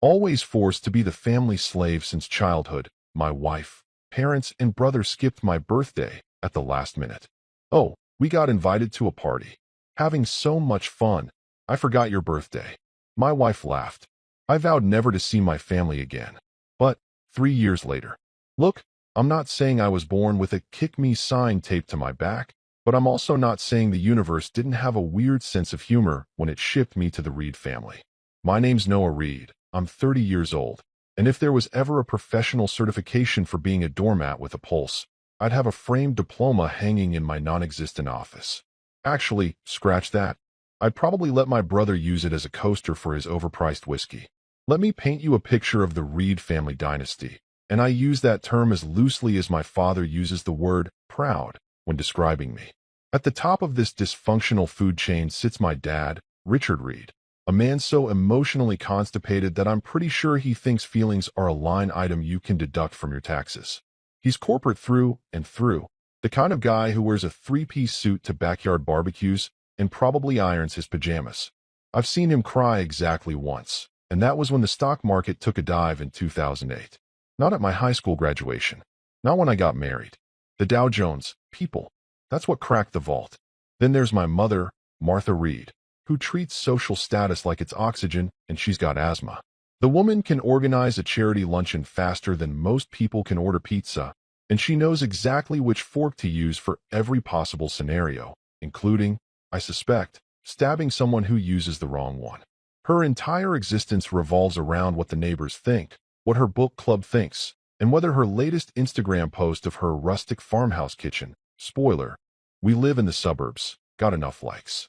Always forced to be the family slave since childhood, my wife, parents, and brother skipped my birthday at the last minute. Oh, we got invited to a party. Having so much fun, I forgot your birthday. My wife laughed. I vowed never to see my family again. But 3 years later. Look, I'm not saying I was born with a kick me sign taped to my back, but I'm also not saying the universe didn't have a weird sense of humor when it shipped me to the Reed family. My name's Noah Reed. I'm 30 years old, and if there was ever a professional certification for being a doormat with a pulse, I'd have a framed diploma hanging in my non-existent office. Actually, scratch that. I'd probably let my brother use it as a coaster for his overpriced whiskey. Let me paint you a picture of the Reed family dynasty, and I use that term as loosely as my father uses the word proud when describing me. At the top of this dysfunctional food chain sits my dad, Richard Reed, a man so emotionally constipated that I'm pretty sure he thinks feelings are a line item you can deduct from your taxes. He's corporate through and through, the kind of guy who wears a three-piece suit to backyard barbecues and probably irons his pajamas. I've seen him cry exactly once, and that was when the stock market took a dive in 2008. Not at my high school graduation. Not when I got married. The Dow Jones, people. That's what cracked the vault. Then there's my mother, Martha Reed, who treats social status like it's oxygen and she's got asthma. The woman can organize a charity luncheon faster than most people can order pizza, and she knows exactly which fork to use for every possible scenario, including, I suspect, stabbing someone who uses the wrong one. Her entire existence revolves around what the neighbors think, what her book club thinks, and whether her latest Instagram post of her rustic farmhouse kitchen, spoiler, we live in the suburbs, got enough likes.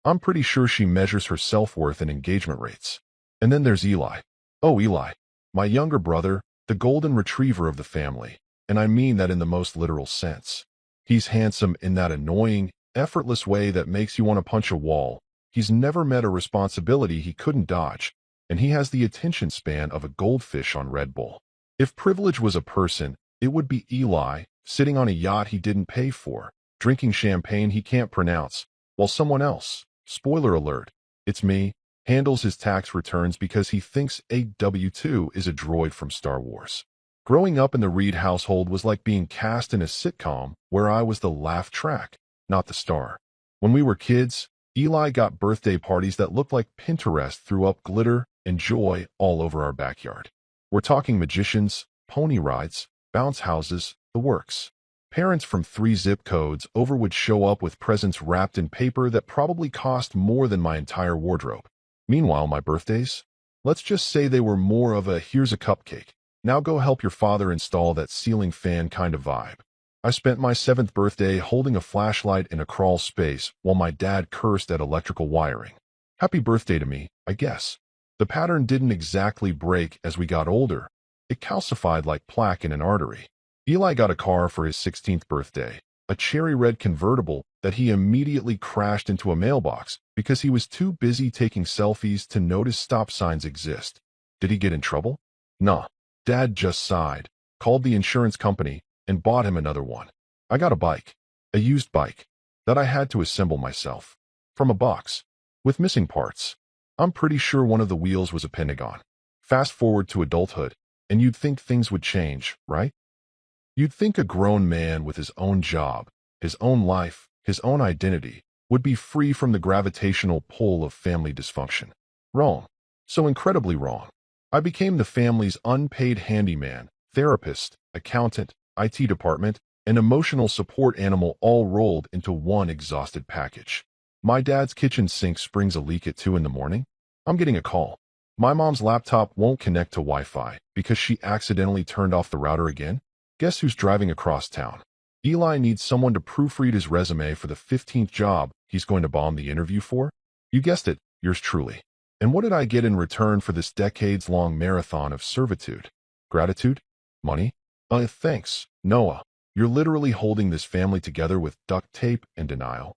I'm pretty sure she measures her self-worth in engagement rates. And then there's Eli. Oh, Eli, my younger brother, the golden retriever of the family, and I mean that in the most literal sense. He's handsome in that annoying, effortless way that makes you want to punch a wall. He's never met a responsibility he couldn't dodge, and he has the attention span of a goldfish on Red Bull. If privilege was a person, it would be Eli, sitting on a yacht he didn't pay for, drinking champagne he can't pronounce, while someone else, spoiler alert, it's me, handles his tax returns because he thinks a W-2 is a droid from Star Wars. Growing up in the Reed household was like being cast in a sitcom where I was the laugh track, not the star. When we were kids, Eli got birthday parties that looked like Pinterest threw up glitter and joy all over our backyard. We're talking magicians, pony rides, bounce houses, the works. Parents from 3 zip codes over would show up with presents wrapped in paper that probably cost more than my entire wardrobe. Meanwhile, my birthdays? Let's just say they were more of a here's a cupcake, now go help your father install that ceiling fan kind of vibe. I spent my 7th birthday holding a flashlight in a crawl space while my dad cursed at electrical wiring. Happy birthday to me, I guess. The pattern didn't exactly break as we got older. It calcified like plaque in an artery. Eli got a car for his 16th birthday, a cherry red convertible that he immediately crashed into a mailbox because he was too busy taking selfies to notice stop signs exist. Did he get in trouble? Nah. Dad just sighed, called the insurance company, and bought him another one. I got a bike, a used bike, that I had to assemble myself, from a box, with missing parts. I'm pretty sure one of the wheels was a Pentagon. Fast forward to adulthood, and you'd think things would change, right? You'd think a grown man with his own job, his own life, his own identity, would be free from the gravitational pull of family dysfunction. Wrong. So incredibly wrong. I became the family's unpaid handyman, therapist, accountant, IT department, and emotional support animal all rolled into one exhausted package. My dad's kitchen sink springs a leak at 2 in the morning. I'm getting a call. My mom's laptop won't connect to Wi-Fi because she accidentally turned off the router again. Guess who's driving across town? Eli needs someone to proofread his resume for the 15th job he's going to bomb the interview for. You guessed it, yours truly. And what did I get in return for this decades-long marathon of servitude? Gratitude? Money? Thanks, Noah. You're literally holding this family together with duct tape and denial.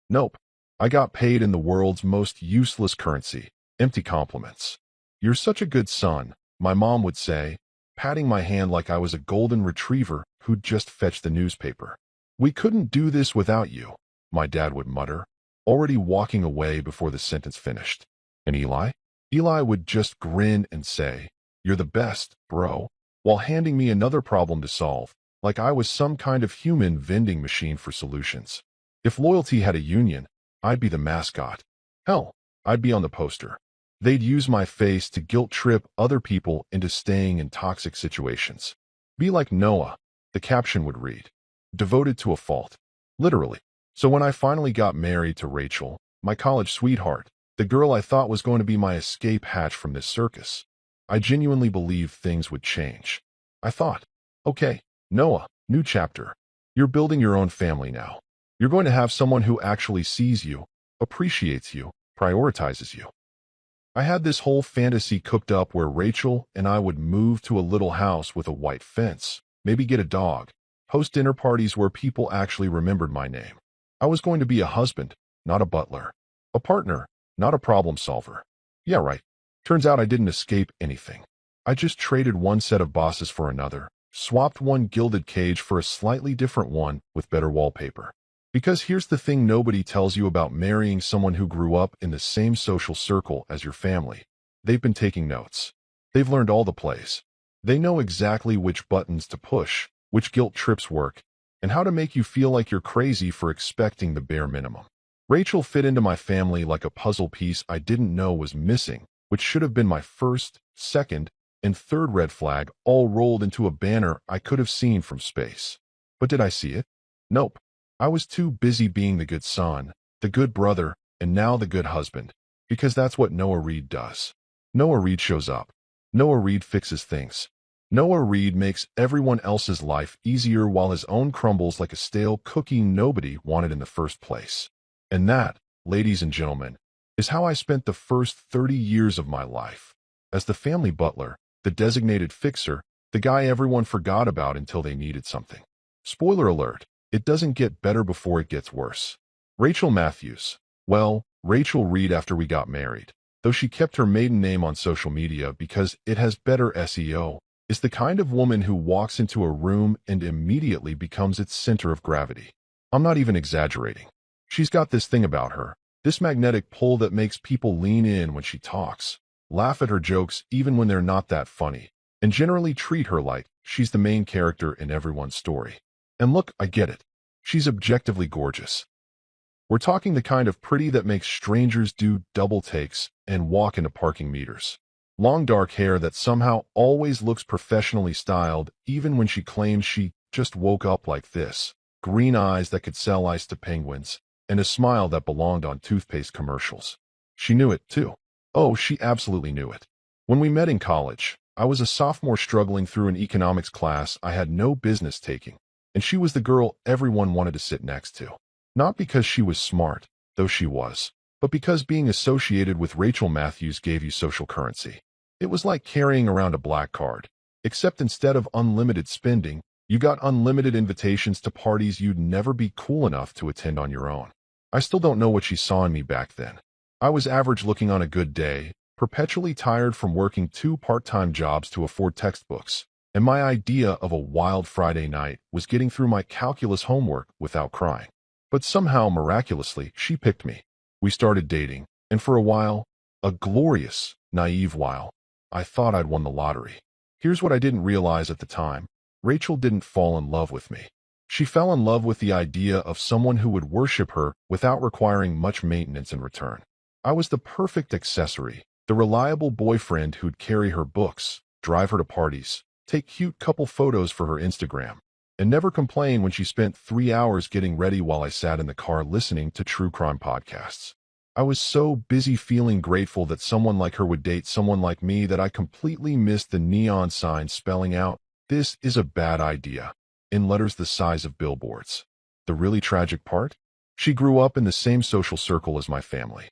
Nope. I got paid in the world's most useless currency, empty compliments. You're such a good son, my mom would say, patting my hand like I was a golden retriever who'd just fetched the newspaper. We couldn't do this without you, my dad would mutter, already walking away before the sentence finished. And Eli? Eli would just grin and say, "You're the best, bro," while handing me another problem to solve, like I was some kind of human vending machine for solutions. If loyalty had a union, I'd be the mascot. Hell, I'd be on the poster. They'd use my face to guilt trip other people into staying in toxic situations. Be like Noah, the caption would read. Devoted to a fault. Literally. So when I finally got married to Rachel, my college sweetheart, the girl I thought was going to be my escape hatch from this circus, I genuinely believed things would change. I thought, okay, Noah, new chapter. You're building your own family now. You're going to have someone who actually sees you, appreciates you, prioritizes you. I had this whole fantasy cooked up where Rachel and I would move to a little house with a white fence, maybe get a dog, host dinner parties where people actually remembered my name. I was going to be a husband, not a butler. A partner, not a problem solver. Yeah, right. Turns out I didn't escape anything. I just traded one set of bosses for another, swapped one gilded cage for a slightly different one with better wallpaper. Because here's the thing nobody tells you about marrying someone who grew up in the same social circle as your family. They've been taking notes. They've learned all the plays. They know exactly which buttons to push, which guilt trips work, and how to make you feel like you're crazy for expecting the bare minimum. Rachel fit into my family like a puzzle piece I didn't know was missing, which should have been my first, second, and third red flag all rolled into a banner I could have seen from space. But did I see it? Nope. I was too busy being the good son, the good brother, and now the good husband, because that's what Noah Reed does. Noah Reed shows up. Noah Reed fixes things. Noah Reed makes everyone else's life easier while his own crumbles like a stale cookie nobody wanted in the first place. And that, ladies and gentlemen, is how I spent the first 30 years of my life. As the family butler, the designated fixer, the guy everyone forgot about until they needed something. Spoiler alert. It doesn't get better before it gets worse. Rachel Matthews. Well, Rachel Reed after we got married, though she kept her maiden name on social media because it has better SEO, is the kind of woman who walks into a room and immediately becomes its center of gravity. I'm not even exaggerating. She's got this thing about her, this magnetic pull that makes people lean in when she talks, laugh at her jokes even when they're not that funny, and generally treat her like she's the main character in everyone's story. And look, I get it. She's objectively gorgeous. We're talking the kind of pretty that makes strangers do double takes and walk into parking meters. Long dark hair that somehow always looks professionally styled even when she claims she just woke up like this. Green eyes that could sell ice to penguins, and a smile that belonged on toothpaste commercials. She knew it, too. Oh, she absolutely knew it. When we met in college, I was a sophomore struggling through an economics class I had no business taking. And she was the girl everyone wanted to sit next to. Not because she was smart, though she was, but because being associated with Rachel Matthews gave you social currency. It was like carrying around a black card, except instead of unlimited spending, you got unlimited invitations to parties you'd never be cool enough to attend on your own. I still don't know what she saw in me back then. I was average looking on a good day, perpetually tired from working 2 part-time jobs to afford textbooks. And my idea of a wild Friday night was getting through my calculus homework without crying. But somehow, miraculously, she picked me. We started dating, and for a while, a glorious, naive while, I thought I'd won the lottery. Here's what I didn't realize at the time. Rachel didn't fall in love with me. She fell in love with the idea of someone who would worship her without requiring much maintenance in return. I was the perfect accessory, the reliable boyfriend who'd carry her books, drive her to parties, take cute couple photos for her Instagram, and never complain when she spent 3 hours getting ready while I sat in the car listening to true crime podcasts. I was so busy feeling grateful that someone like her would date someone like me that I completely missed the neon sign spelling out, "This is a bad idea," in letters the size of billboards. The really tragic part? She grew up in the same social circle as my family.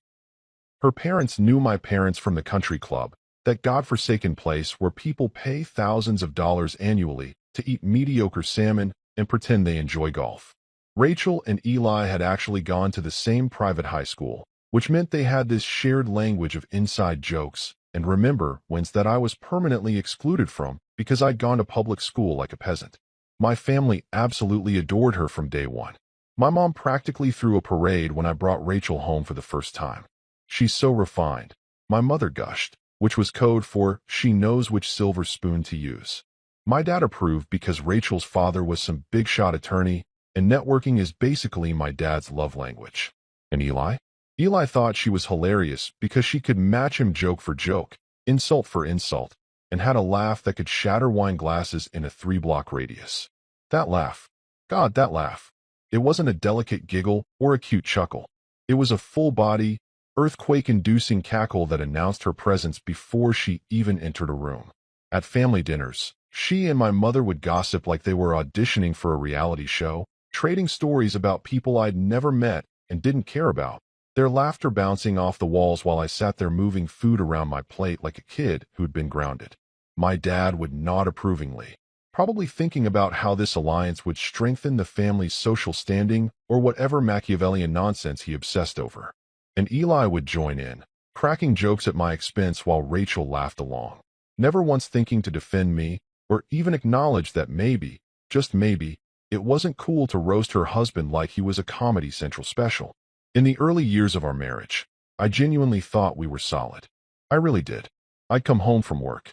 Her parents knew my parents from the country club, that godforsaken place where people pay thousands of dollars annually to eat mediocre salmon and pretend they enjoy golf. Rachel and Eli had actually gone to the same private high school, which meant they had this shared language of inside jokes and remember whence that I was permanently excluded from because I'd gone to public school like a peasant. My family absolutely adored her from day one. My mom practically threw a parade when I brought Rachel home for the first time. She's so refined, My mother gushed, which was code for she knows which silver spoon to use. My dad approved because Rachel's father was some big-shot attorney, and networking is basically my dad's love language. And Eli? Eli thought she was hilarious because she could match him joke for joke, insult for insult, and had a laugh that could shatter wine glasses in a 3-block radius. That laugh. God, that laugh. It wasn't a delicate giggle or a cute chuckle. It was a full-body, earthquake-inducing cackle that announced her presence before she even entered a room. At family dinners, she and my mother would gossip like they were auditioning for a reality show, trading stories about people I'd never met and didn't care about, their laughter bouncing off the walls while I sat there moving food around my plate like a kid who'd been grounded. My dad would nod approvingly, probably thinking about how this alliance would strengthen the family's social standing or whatever Machiavellian nonsense he obsessed over. And Eli would join in, cracking jokes at my expense while Rachel laughed along, never once thinking to defend me or even acknowledge that maybe, just maybe, it wasn't cool to roast her husband like he was a Comedy Central special. In the early years of our marriage, I genuinely thought we were solid. I really did. I'd come home from work.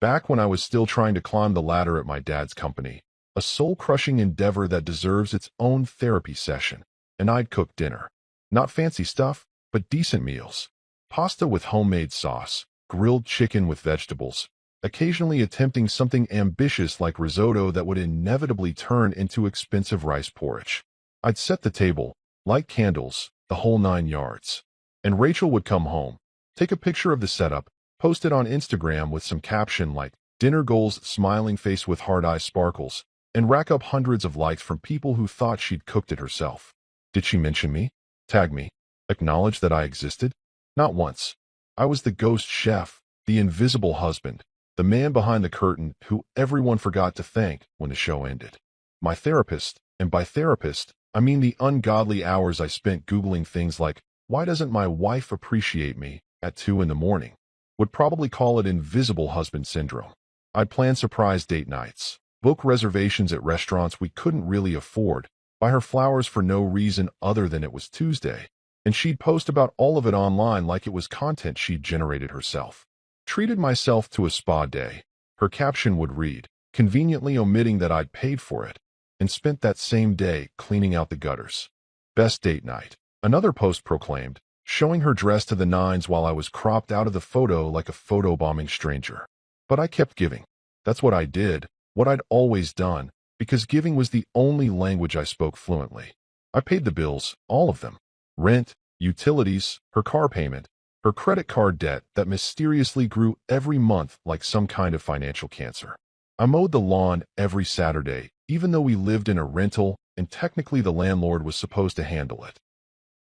Back when I was still trying to climb the ladder at my dad's company, a soul-crushing endeavor that deserves its own therapy session, and I'd cook dinner. Not fancy stuff, but decent meals. Pasta with homemade sauce, grilled chicken with vegetables, occasionally attempting something ambitious like risotto that would inevitably turn into expensive rice porridge. I'd set the table, light candles, the whole 9 yards. And Rachel would come home, take a picture of the setup, post it on Instagram with some caption like, "Dinner goals, smiling face with hard eye sparkles," and rack up hundreds of likes from people who thought she'd cooked it herself. Did she mention me? Tag me? Acknowledge that I existed? Not once. I was the ghost chef, the invisible husband, the man behind the curtain who everyone forgot to thank when the show ended. My therapist, and by therapist, I mean the ungodly hours I spent Googling things like, "Why doesn't my wife appreciate me?" at 2 in the morning, would probably call it invisible husband syndrome. I'd plan surprise date nights, book reservations at restaurants we couldn't really afford, buy her flowers for no reason other than it was Tuesday, and she'd post about all of it online like it was content she'd generated herself. Treated myself to a spa day. Her caption would read, conveniently omitting that I'd paid for it, and spent that same day cleaning out the gutters. Best date night. Another post proclaimed, showing her dressed to the nines while I was cropped out of the photo like a photobombing stranger. But I kept giving. That's what I did, what I'd always done, because giving was the only language I spoke fluently. I paid the bills, all of them. Rent, utilities, her car payment, her credit card debt that mysteriously grew every month like some kind of financial cancer. I mowed the lawn every Saturday, even though we lived in a rental and technically the landlord was supposed to handle it.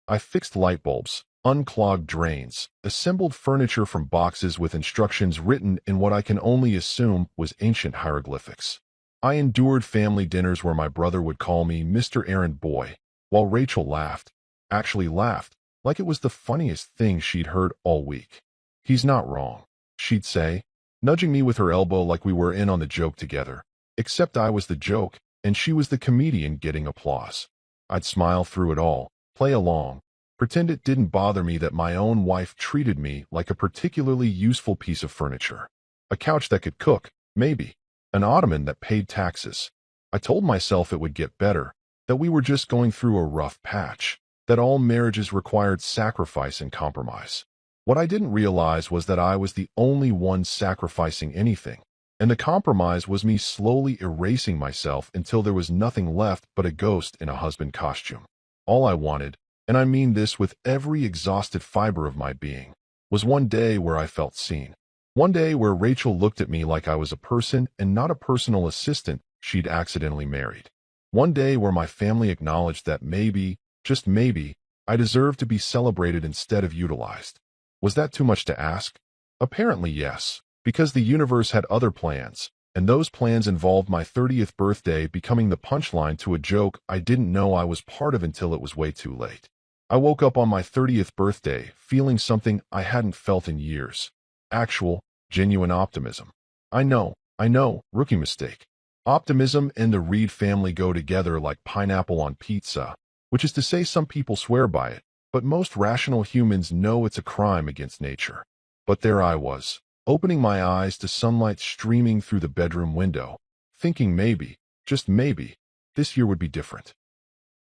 I fixed light bulbs, unclogged drains, assembled furniture from boxes with instructions written in what I can only assume was ancient hieroglyphics. I endured family dinners where my brother would call me Mr. Errand Boy, while Rachel laughed, actually laughed, like it was the funniest thing she'd heard all week. "He's not wrong," she'd say, nudging me with her elbow like we were in on the joke together, except I was the joke, and she was the comedian getting applause. I'd smile through it all, play along, pretend it didn't bother me that my own wife treated me like a particularly useful piece of furniture. A couch that could cook, maybe. An ottoman that paid taxes. I told myself it would get better, that we were just going through a rough patch, that all marriages required sacrifice and compromise. What I didn't realize was that I was the only one sacrificing anything, and the compromise was me slowly erasing myself until there was nothing left but a ghost in a husband costume. All I wanted, and I mean this with every exhausted fiber of my being, was one day where I felt seen. One day where Rachel looked at me like I was a person and not a personal assistant she'd accidentally married. One day where my family acknowledged that maybe, just maybe, I deserved to be celebrated instead of utilized. Was that too much to ask? Apparently yes, because the universe had other plans, and those plans involved my 30th birthday becoming the punchline to a joke I didn't know I was part of until it was way too late. I woke up on my 30th birthday feeling something I hadn't felt in years. Actual, genuine optimism. I know, rookie mistake. Optimism and the Reed family go together like pineapple on pizza, which is to say some people swear by it, but most rational humans know it's a crime against nature. But there I was, opening my eyes to sunlight streaming through the bedroom window, thinking maybe, just maybe, this year would be different.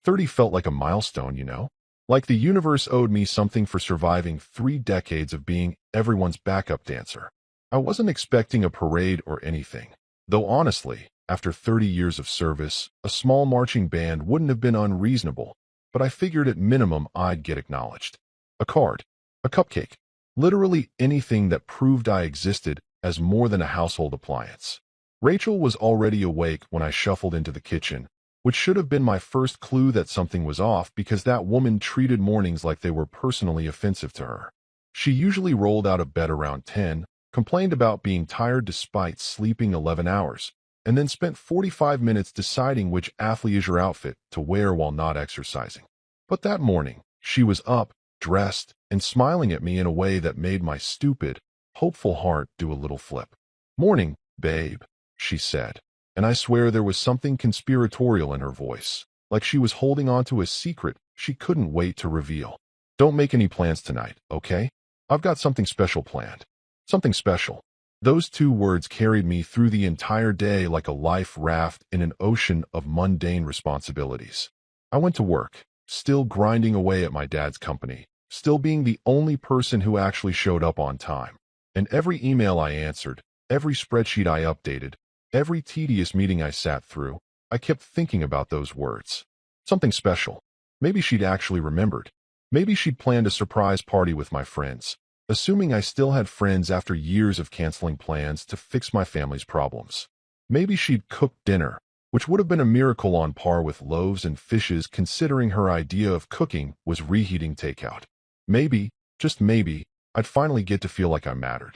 30 felt like a milestone, you know? Like the universe owed me something for surviving 3 decades of being everyone's backup dancer. I wasn't expecting a parade or anything, though honestly, after 30 years of service, a small marching band wouldn't have been unreasonable, but I figured at minimum I'd get acknowledged. A card, a cupcake, literally anything that proved I existed as more than a household appliance. Rachel was already awake when I shuffled into the kitchen, which should have been my first clue that something was off because that woman treated mornings like they were personally offensive to her. She usually rolled out of bed around 10, complained about being tired despite sleeping 11 hours, and then spent 45 minutes deciding which athleisure outfit to wear while not exercising. But that morning, she was up, dressed, and smiling at me in a way that made my stupid, hopeful heart do a little flip. "Morning, babe," she said, and I swear there was something conspiratorial in her voice, like she was holding on to a secret she couldn't wait to reveal. "Don't make any plans tonight, okay? I've got something special planned." Something special. Those 2 words carried me through the entire day like a life raft in an ocean of mundane responsibilities. I went to work, still grinding away at my dad's company, still being the only person who actually showed up on time. And every email I answered, every spreadsheet I updated, every tedious meeting I sat through, I kept thinking about those words. Something special. Maybe she'd actually remembered. Maybe she'd planned a surprise party with my friends, assuming I still had friends after years of canceling plans to fix my family's problems. Maybe she'd cooked dinner, which would have been a miracle on par with loaves and fishes considering her idea of cooking was reheating takeout. Maybe, just maybe, I'd finally get to feel like I mattered.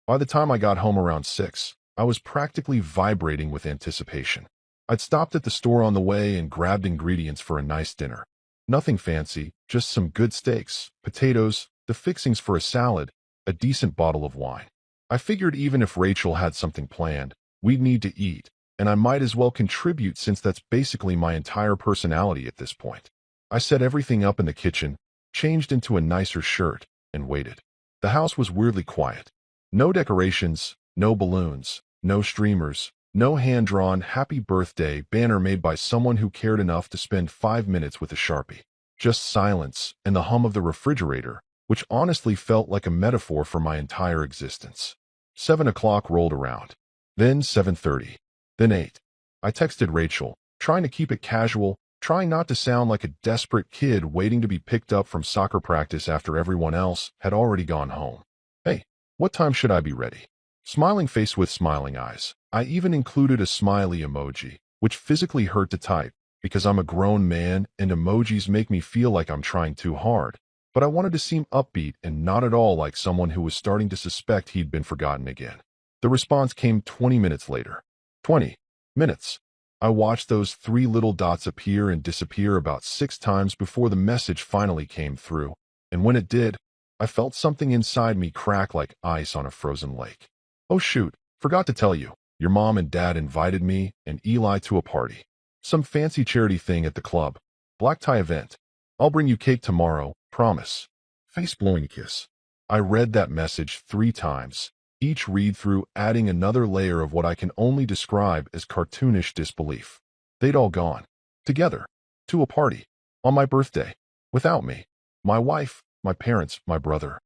By the time I got home around 6, I was practically vibrating with anticipation. I'd stopped at the store on the way and grabbed ingredients for a nice dinner. Nothing fancy, just some good steaks, potatoes, the fixings for a salad, a decent bottle of wine. I figured even if Rachel had something planned, we'd need to eat, and I might as well contribute since that's basically my entire personality at this point. I set everything up in the kitchen, changed into a nicer shirt, and waited. The house was weirdly quiet. No decorations, no balloons, no streamers, no hand-drawn happy birthday banner made by someone who cared enough to spend 5 minutes with a Sharpie. Just silence and the hum of the refrigerator, which honestly felt like a metaphor for my entire existence. 7 o'clock rolled around, then 7:30, then 8. I texted Rachel, trying to keep it casual, trying not to sound like a desperate kid waiting to be picked up from soccer practice after everyone else had already gone home. "Hey, what time should I be ready?" Smiling face with smiling eyes. I even included a smiley emoji, which physically hurt to type because I'm a grown man and emojis make me feel like I'm trying too hard. But I wanted to seem upbeat and not at all like someone who was starting to suspect he'd been forgotten again. The response came 20 minutes later. 20 minutes. I watched those 3 little dots appear and disappear about 6 times before the message finally came through, and when it did, I felt something inside me crack like ice on a frozen lake. "Oh shoot, forgot to tell you, your mom and dad invited me and Eli to a party. Some fancy charity thing at the club. Black tie event. I'll bring you cake tomorrow, promise." Face-blowing kiss. I read that message 3 times, each read-through adding another layer of what I can only describe as cartoonish disbelief. They'd all gone. Together. To a party. On my birthday. Without me. My wife, my parents, my brother.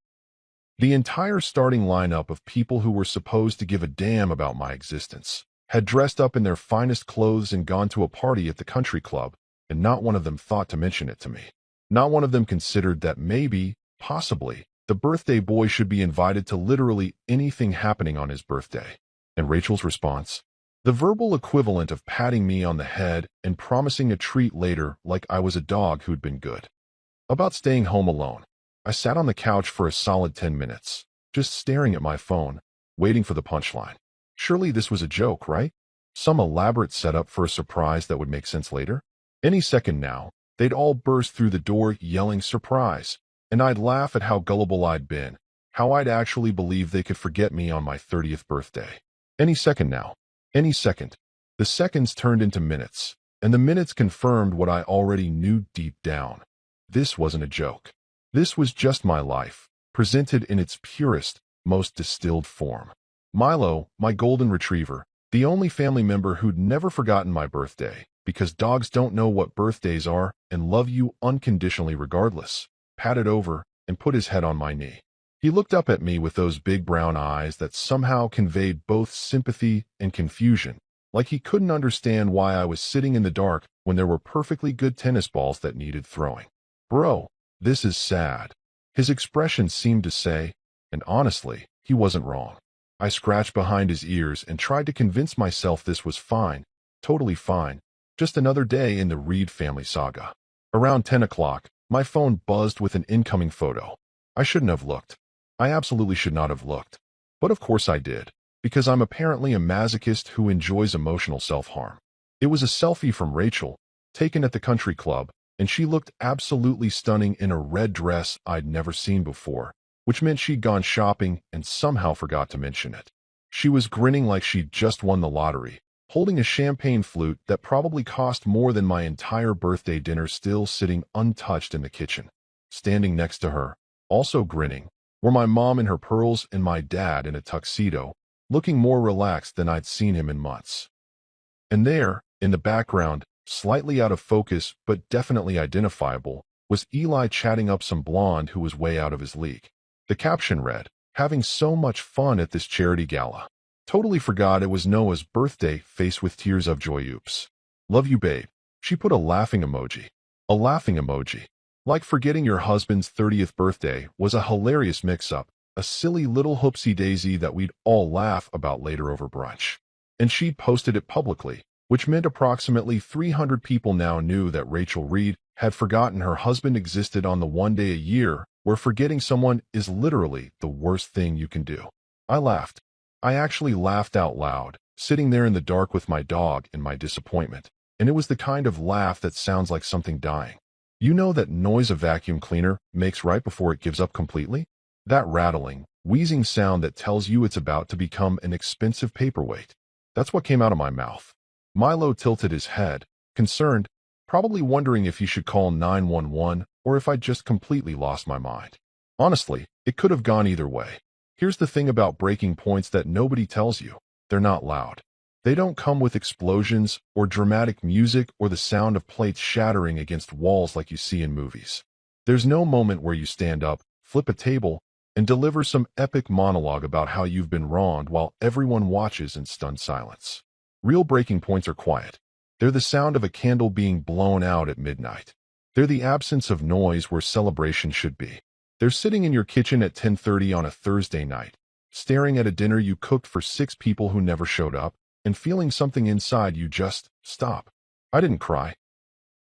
The entire starting lineup of people who were supposed to give a damn about my existence had dressed up in their finest clothes and gone to a party at the country club, and not one of them thought to mention it to me. Not one of them considered that maybe, possibly, the birthday boy should be invited to literally anything happening on his birthday. And Rachel's response? The verbal equivalent of patting me on the head and promising a treat later like I was a dog who'd been good. About staying home alone. I sat on the couch for a solid 10 minutes, just staring at my phone, waiting for the punchline. Surely this was a joke, right? Some elaborate setup for a surprise that would make sense later? Any second now, they'd all burst through the door yelling surprise, and I'd laugh at how gullible I'd been, how I'd actually believe they could forget me on my 30th birthday. Any second now. Any second. The seconds turned into minutes, and the minutes confirmed what I already knew deep down. This wasn't a joke. This was just my life, presented in its purest, most distilled form. Milo, my golden retriever, the only family member who'd never forgotten my birthday, because dogs don't know what birthdays are and love you unconditionally regardless, patted over and put his head on my knee. He looked up at me with those big brown eyes that somehow conveyed both sympathy and confusion, like he couldn't understand why I was sitting in the dark when there were perfectly good tennis balls that needed throwing. Bro, this is sad. His expression seemed to say, and honestly, he wasn't wrong. I scratched behind his ears and tried to convince myself this was fine, totally fine, just another day in the Reed family saga. Around 10 o'clock, my phone buzzed with an incoming photo. I shouldn't have looked. I absolutely should not have looked. But of course I did, because I'm apparently a masochist who enjoys emotional self-harm. It was a selfie from Rachel, taken at the country club, and she looked absolutely stunning in a red dress I'd never seen before, which meant she'd gone shopping and somehow forgot to mention it. She was grinning like she'd just won the lottery, holding a champagne flute that probably cost more than my entire birthday dinner still sitting untouched in the kitchen. Standing next to her, also grinning, were my mom in her pearls and my dad in a tuxedo, looking more relaxed than I'd seen him in months. And there, in the background, slightly out of focus but definitely identifiable, was Eli chatting up some blonde who was way out of his league. The caption read, "Having so much fun at this charity gala. Totally forgot it was Noah's birthday, face with tears of joy. Oops. Love you, babe." She put a laughing emoji. A laughing emoji. Like forgetting your husband's 30th birthday was a hilarious mix-up, a silly little hoopsie-daisy that we'd all laugh about later over brunch. And she'd posted it publicly, which meant approximately 300 people now knew that Rachel Reed had forgotten her husband existed on the one day a year where forgetting someone is literally the worst thing you can do. I laughed. I actually laughed out loud, sitting there in the dark with my dog in my disappointment, and it was the kind of laugh that sounds like something dying. You know that noise a vacuum cleaner makes right before it gives up completely? That rattling, wheezing sound that tells you it's about to become an expensive paperweight. That's what came out of my mouth. Milo tilted his head, concerned, probably wondering if he should call 911 or if I'd just completely lost my mind. Honestly, it could have gone either way. Here's the thing about breaking points that nobody tells you. They're not loud. They don't come with explosions or dramatic music or the sound of plates shattering against walls like you see in movies. There's no moment where you stand up, flip a table, and deliver some epic monologue about how you've been wronged while everyone watches in stunned silence. Real breaking points are quiet. They're the sound of a candle being blown out at midnight. They're the absence of noise where celebration should be. They're sitting in your kitchen at 10:30 on a Thursday night, staring at a dinner you cooked for 6 people who never showed up, and feeling something inside you just stop. I didn't cry.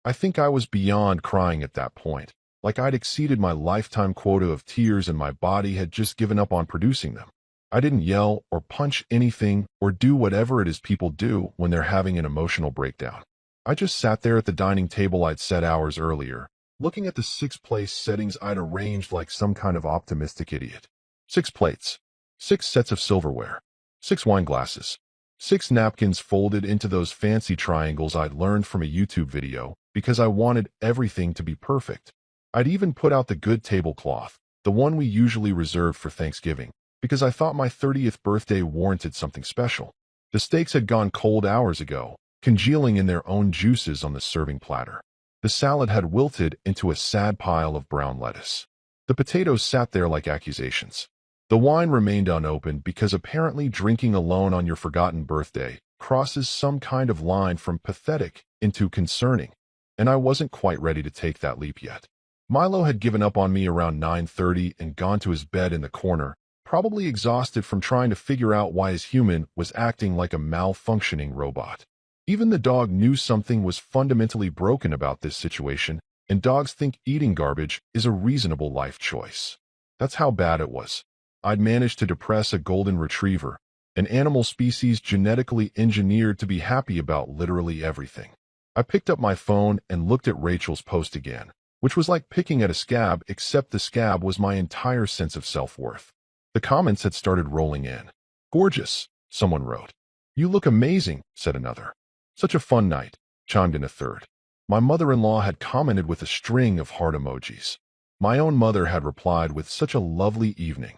I think I was beyond crying at that point, like I'd exceeded my lifetime quota of tears and my body had just given up on producing them. I didn't yell or punch anything or do whatever it is people do when they're having an emotional breakdown. I just sat there at the dining table I'd set hours earlier, looking at the 6 place settings I'd arranged like some kind of optimistic idiot. 6 plates, 6 sets of silverware, 6 wine glasses, 6 napkins folded into those fancy triangles I'd learned from a YouTube video because I wanted everything to be perfect. I'd even put out the good tablecloth, the one we usually reserve for Thanksgiving, because I thought my 30th birthday warranted something special. The steaks had gone cold hours ago, congealing in their own juices on the serving platter. The salad had wilted into a sad pile of brown lettuce. The potatoes sat there like accusations. The wine remained unopened because apparently drinking alone on your forgotten birthday crosses some kind of line from pathetic into concerning, and I wasn't quite ready to take that leap yet. Milo had given up on me around 9:30 and gone to his bed in the corner, probably exhausted from trying to figure out why his human was acting like a malfunctioning robot. Even the dog knew something was fundamentally broken about this situation, and dogs think eating garbage is a reasonable life choice. That's how bad it was. I'd managed to depress a golden retriever, an animal species genetically engineered to be happy about literally everything. I picked up my phone and looked at Rachel's post again, which was like picking at a scab, except the scab was my entire sense of self-worth. The comments had started rolling in. "Gorgeous," someone wrote. "You look amazing," said another. "Such a fun night," chimed in a third. My mother-in-law had commented with a string of heart emojis. My own mother had replied with such a lovely evening,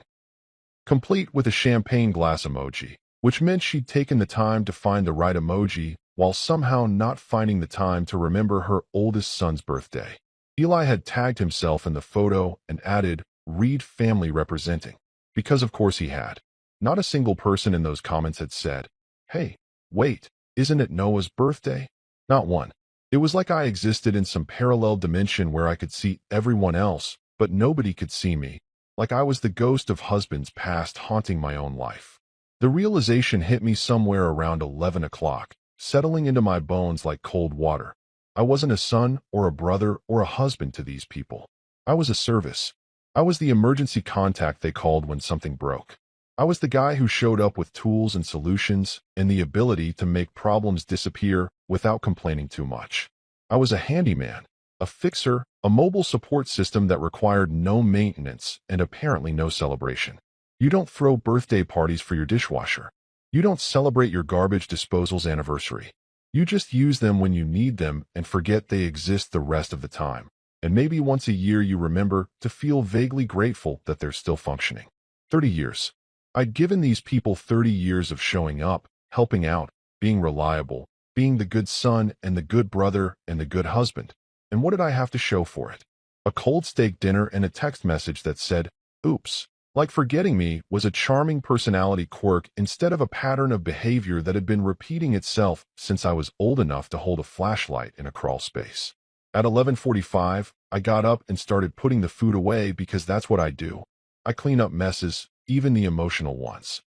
complete with a champagne glass emoji, which meant she'd taken the time to find the right emoji while somehow not finding the time to remember her oldest son's birthday. Eli had tagged himself in the photo and added, "Read family representing," because of course he had. Not a single person in those comments had said, "Hey, wait, isn't it Noah's birthday?" Not one. It was like I existed in some parallel dimension where I could see everyone else, but nobody could see me, like I was the ghost of husbands past haunting my own life. The realization hit me somewhere around 11 o'clock, settling into my bones like cold water. I wasn't a son or a brother or a husband to these people. I was a service. I was the emergency contact they called when something broke. I was the guy who showed up with tools and solutions and the ability to make problems disappear without complaining too much. I was a handyman, a fixer, a mobile support system that required no maintenance and apparently no celebration. You don't throw birthday parties for your dishwasher. You don't celebrate your garbage disposal's anniversary. You just use them when you need them and forget they exist the rest of the time. And maybe once a year you remember to feel vaguely grateful that they're still functioning. 30 years. I'd given these people 30 years of showing up, helping out, being reliable, being the good son and the good brother and the good husband. And what did I have to show for it? A cold steak dinner and a text message that said, "Oops." Like forgetting me was a charming personality quirk instead of a pattern of behavior that had been repeating itself since I was old enough to hold a flashlight in a crawl space. At 11:45, I got up and started putting the food away because that's what I do. I clean up messes, even the emotional ones.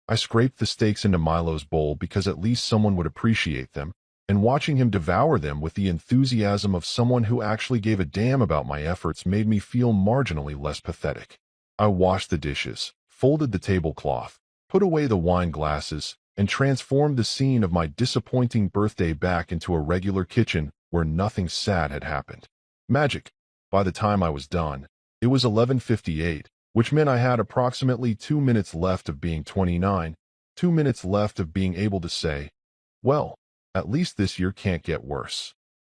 I scraped the steaks into Milo's bowl because at least someone would appreciate them, and watching him devour them with the enthusiasm of someone who actually gave a damn about my efforts made me feel marginally less pathetic. I washed the dishes, folded the tablecloth, put away the wine glasses, and transformed the scene of my disappointing birthday back into a regular kitchen where nothing sad had happened. Magic. By the time I was done, it was 11:58, which meant I had approximately 2 minutes left of being 29, 2 minutes left of being able to say, well, at least this year can't get worse.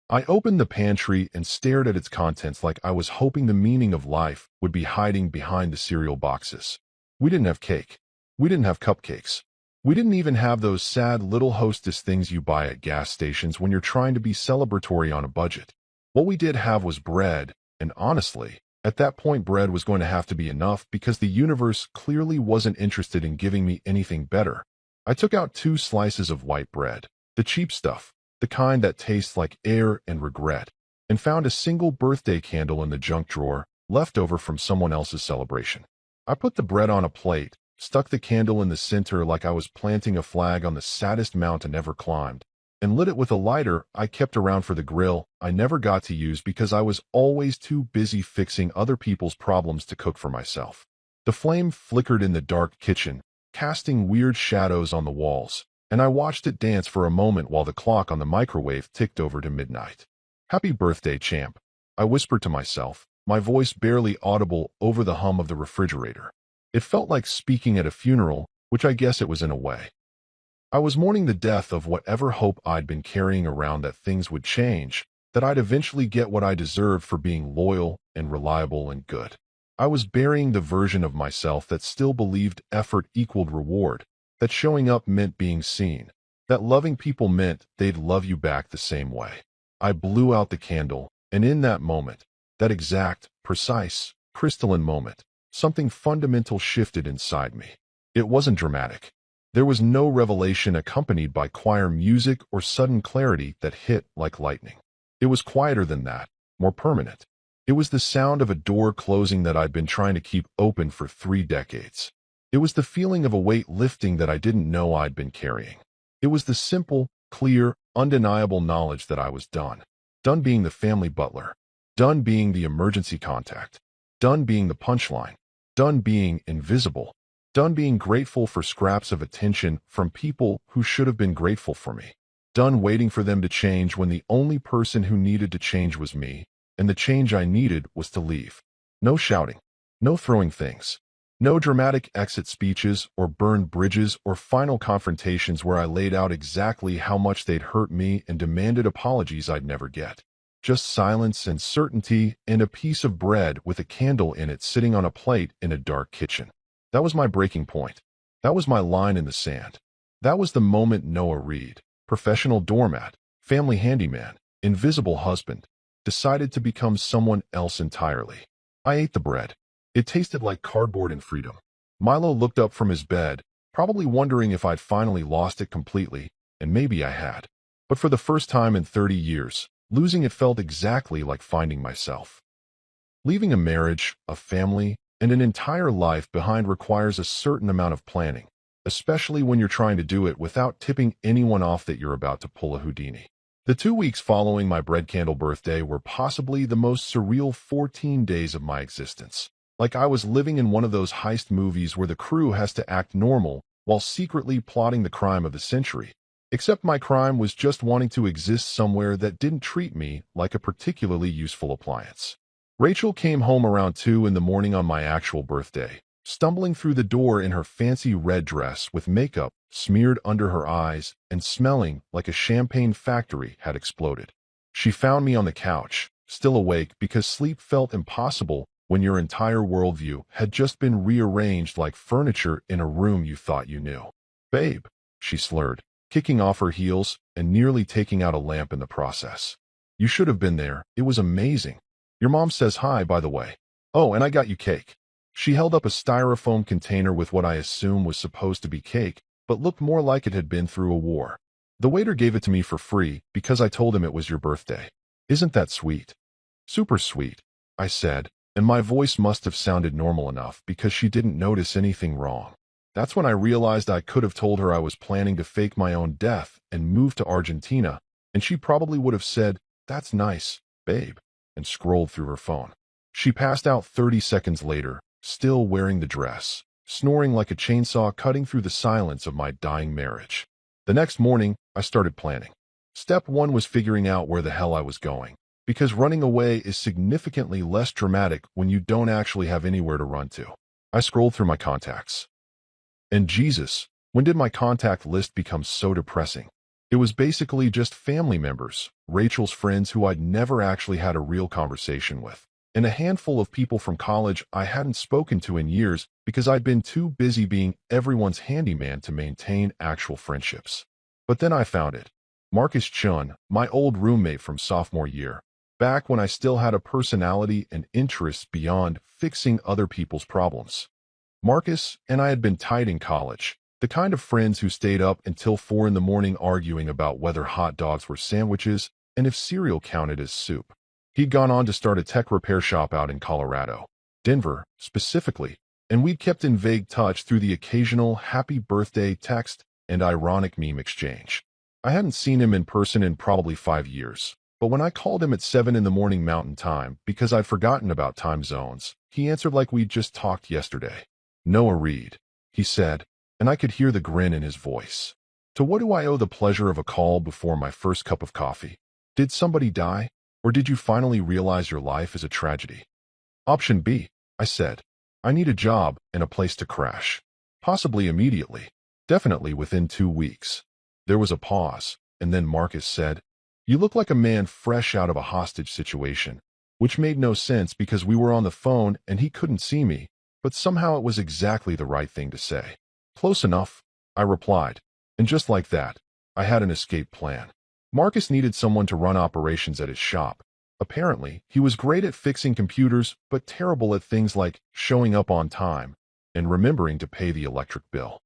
I opened the pantry and stared at its contents like I was hoping the meaning of life would be hiding behind the cereal boxes. We didn't have cake. We didn't have cupcakes. We didn't even have those sad little Hostess things you buy at gas stations when you're trying to be celebratory on a budget. What we did have was bread, and honestly, at that point bread was going to have to be enough because the universe clearly wasn't interested in giving me anything better. I took out 2 slices of white bread, the cheap stuff, the kind that tastes like air and regret, and found a single birthday candle in the junk drawer, left over from someone else's celebration. I put the bread on a plate, stuck the candle in the center like I was planting a flag on the saddest mountain ever climbed, and lit it with a lighter I kept around for the grill I never got to use because I was always too busy fixing other people's problems to cook for myself. The flame flickered in the dark kitchen, casting weird shadows on the walls, and I watched it dance for a moment while the clock on the microwave ticked over to midnight. "Happy birthday, champ," I whispered to myself, my voice barely audible over the hum of the refrigerator. It felt like speaking at a funeral, which I guess it was in a way. I was mourning the death of whatever hope I'd been carrying around that things would change, that I'd eventually get what I deserved for being loyal and reliable and good. I was burying the version of myself that still believed effort equaled reward, that showing up meant being seen, that loving people meant they'd love you back the same way. I blew out the candle, and in that moment, that exact, precise, crystalline moment, something fundamental shifted inside me. It wasn't dramatic. There was no revelation accompanied by choir music or sudden clarity that hit like lightning. It was quieter than that, more permanent. It was the sound of a door closing that I'd been trying to keep open for 3 decades. It was the feeling of a weight lifting that I didn't know I'd been carrying. It was the simple, clear, undeniable knowledge that I was done. Done being the family butler. Done being the emergency contact. Done being the punchline. Done being invisible. Done being grateful for scraps of attention from people who should have been grateful for me. Done waiting for them to change when the only person who needed to change was me, and the change I needed was to leave. No shouting. No throwing things. No dramatic exit speeches or burned bridges or final confrontations where I laid out exactly how much they'd hurt me and demanded apologies I'd never get. Just silence and certainty and a piece of bread with a candle in it sitting on a plate in a dark kitchen. That was my breaking point. That was my line in the sand. That was the moment Noah Reed, professional doormat, family handyman, invisible husband, decided to become someone else entirely. I ate the bread. It tasted like cardboard and freedom. Milo looked up from his bed, probably wondering if I'd finally lost it completely, and maybe I had. But for the first time in 30 years, losing it felt exactly like finding myself. Leaving a marriage, a family, and an entire life behind requires a certain amount of planning, especially when you're trying to do it without tipping anyone off that you're about to pull a Houdini. The 2 weeks following my bread candle birthday were possibly the most surreal 14 days of my existence. Like I was living in one of those heist movies where the crew has to act normal while secretly plotting the crime of the century. Except my crime was just wanting to exist somewhere that didn't treat me like a particularly useful appliance. Rachel came home around 2 in the morning on my actual birthday, stumbling through the door in her fancy red dress with makeup smeared under her eyes and smelling like a champagne factory had exploded. She found me on the couch, still awake because sleep felt impossible when your entire worldview had just been rearranged like furniture in a room you thought you knew. "Babe," she slurred, kicking off her heels and nearly taking out a lamp in the process. "You should have been there. It was amazing. Your mom says hi, by the way. Oh, and I got you cake." She held up a styrofoam container with what I assume was supposed to be cake, but looked more like it had been through a war. "The waiter gave it to me for free because I told him it was your birthday. Isn't that sweet?" "Super sweet," I said, and my voice must have sounded normal enough because she didn't notice anything wrong. That's when I realized I could have told her I was planning to fake my own death and move to Argentina, and she probably would have said, "That's nice, babe," and scrolled through her phone. She passed out 30 seconds later, still wearing the dress, snoring like a chainsaw cutting through the silence of my dying marriage. The next morning, I started planning. Step 1 was figuring out where the hell I was going, because running away is significantly less dramatic when you don't actually have anywhere to run to. I scrolled through my contacts. And Jesus, when did my contact list become so depressing? It was basically just family members, Rachel's friends who I'd never actually had a real conversation with, and a handful of people from college I hadn't spoken to in years because I'd been too busy being everyone's handyman to maintain actual friendships. But then I found it. Marcus Chun, my old roommate from sophomore year, back when I still had a personality and interests beyond fixing other people's problems. Marcus and I had been tight in college, the kind of friends who stayed up until 4 in the morning arguing about whether hot dogs were sandwiches and if cereal counted as soup. He'd gone on to start a tech repair shop out in Colorado, Denver specifically, and we'd kept in vague touch through the occasional happy birthday text and ironic meme exchange. I hadn't seen him in person in probably 5 years, but when I called him at 7 in the morning Mountain Time because I'd forgotten about time zones, he answered like we'd just talked yesterday. "Noah Reed," he said, and I could hear the grin in his voice. "To what do I owe the pleasure of a call before my first cup of coffee? Did somebody die? Or did you finally realize your life is a tragedy?" "Option B," I said. "I need a job and a place to crash. Possibly immediately. Definitely within 2 weeks." There was a pause, and then Marcus said, "You look like a man fresh out of a hostage situation," which made no sense because we were on the phone and he couldn't see me, but somehow it was exactly the right thing to say. "Close enough," I replied, and just like that, I had an escape plan. Marcus needed someone to run operations at his shop. Apparently, he was great at fixing computers, but terrible at things like showing up on time and remembering to pay the electric bill.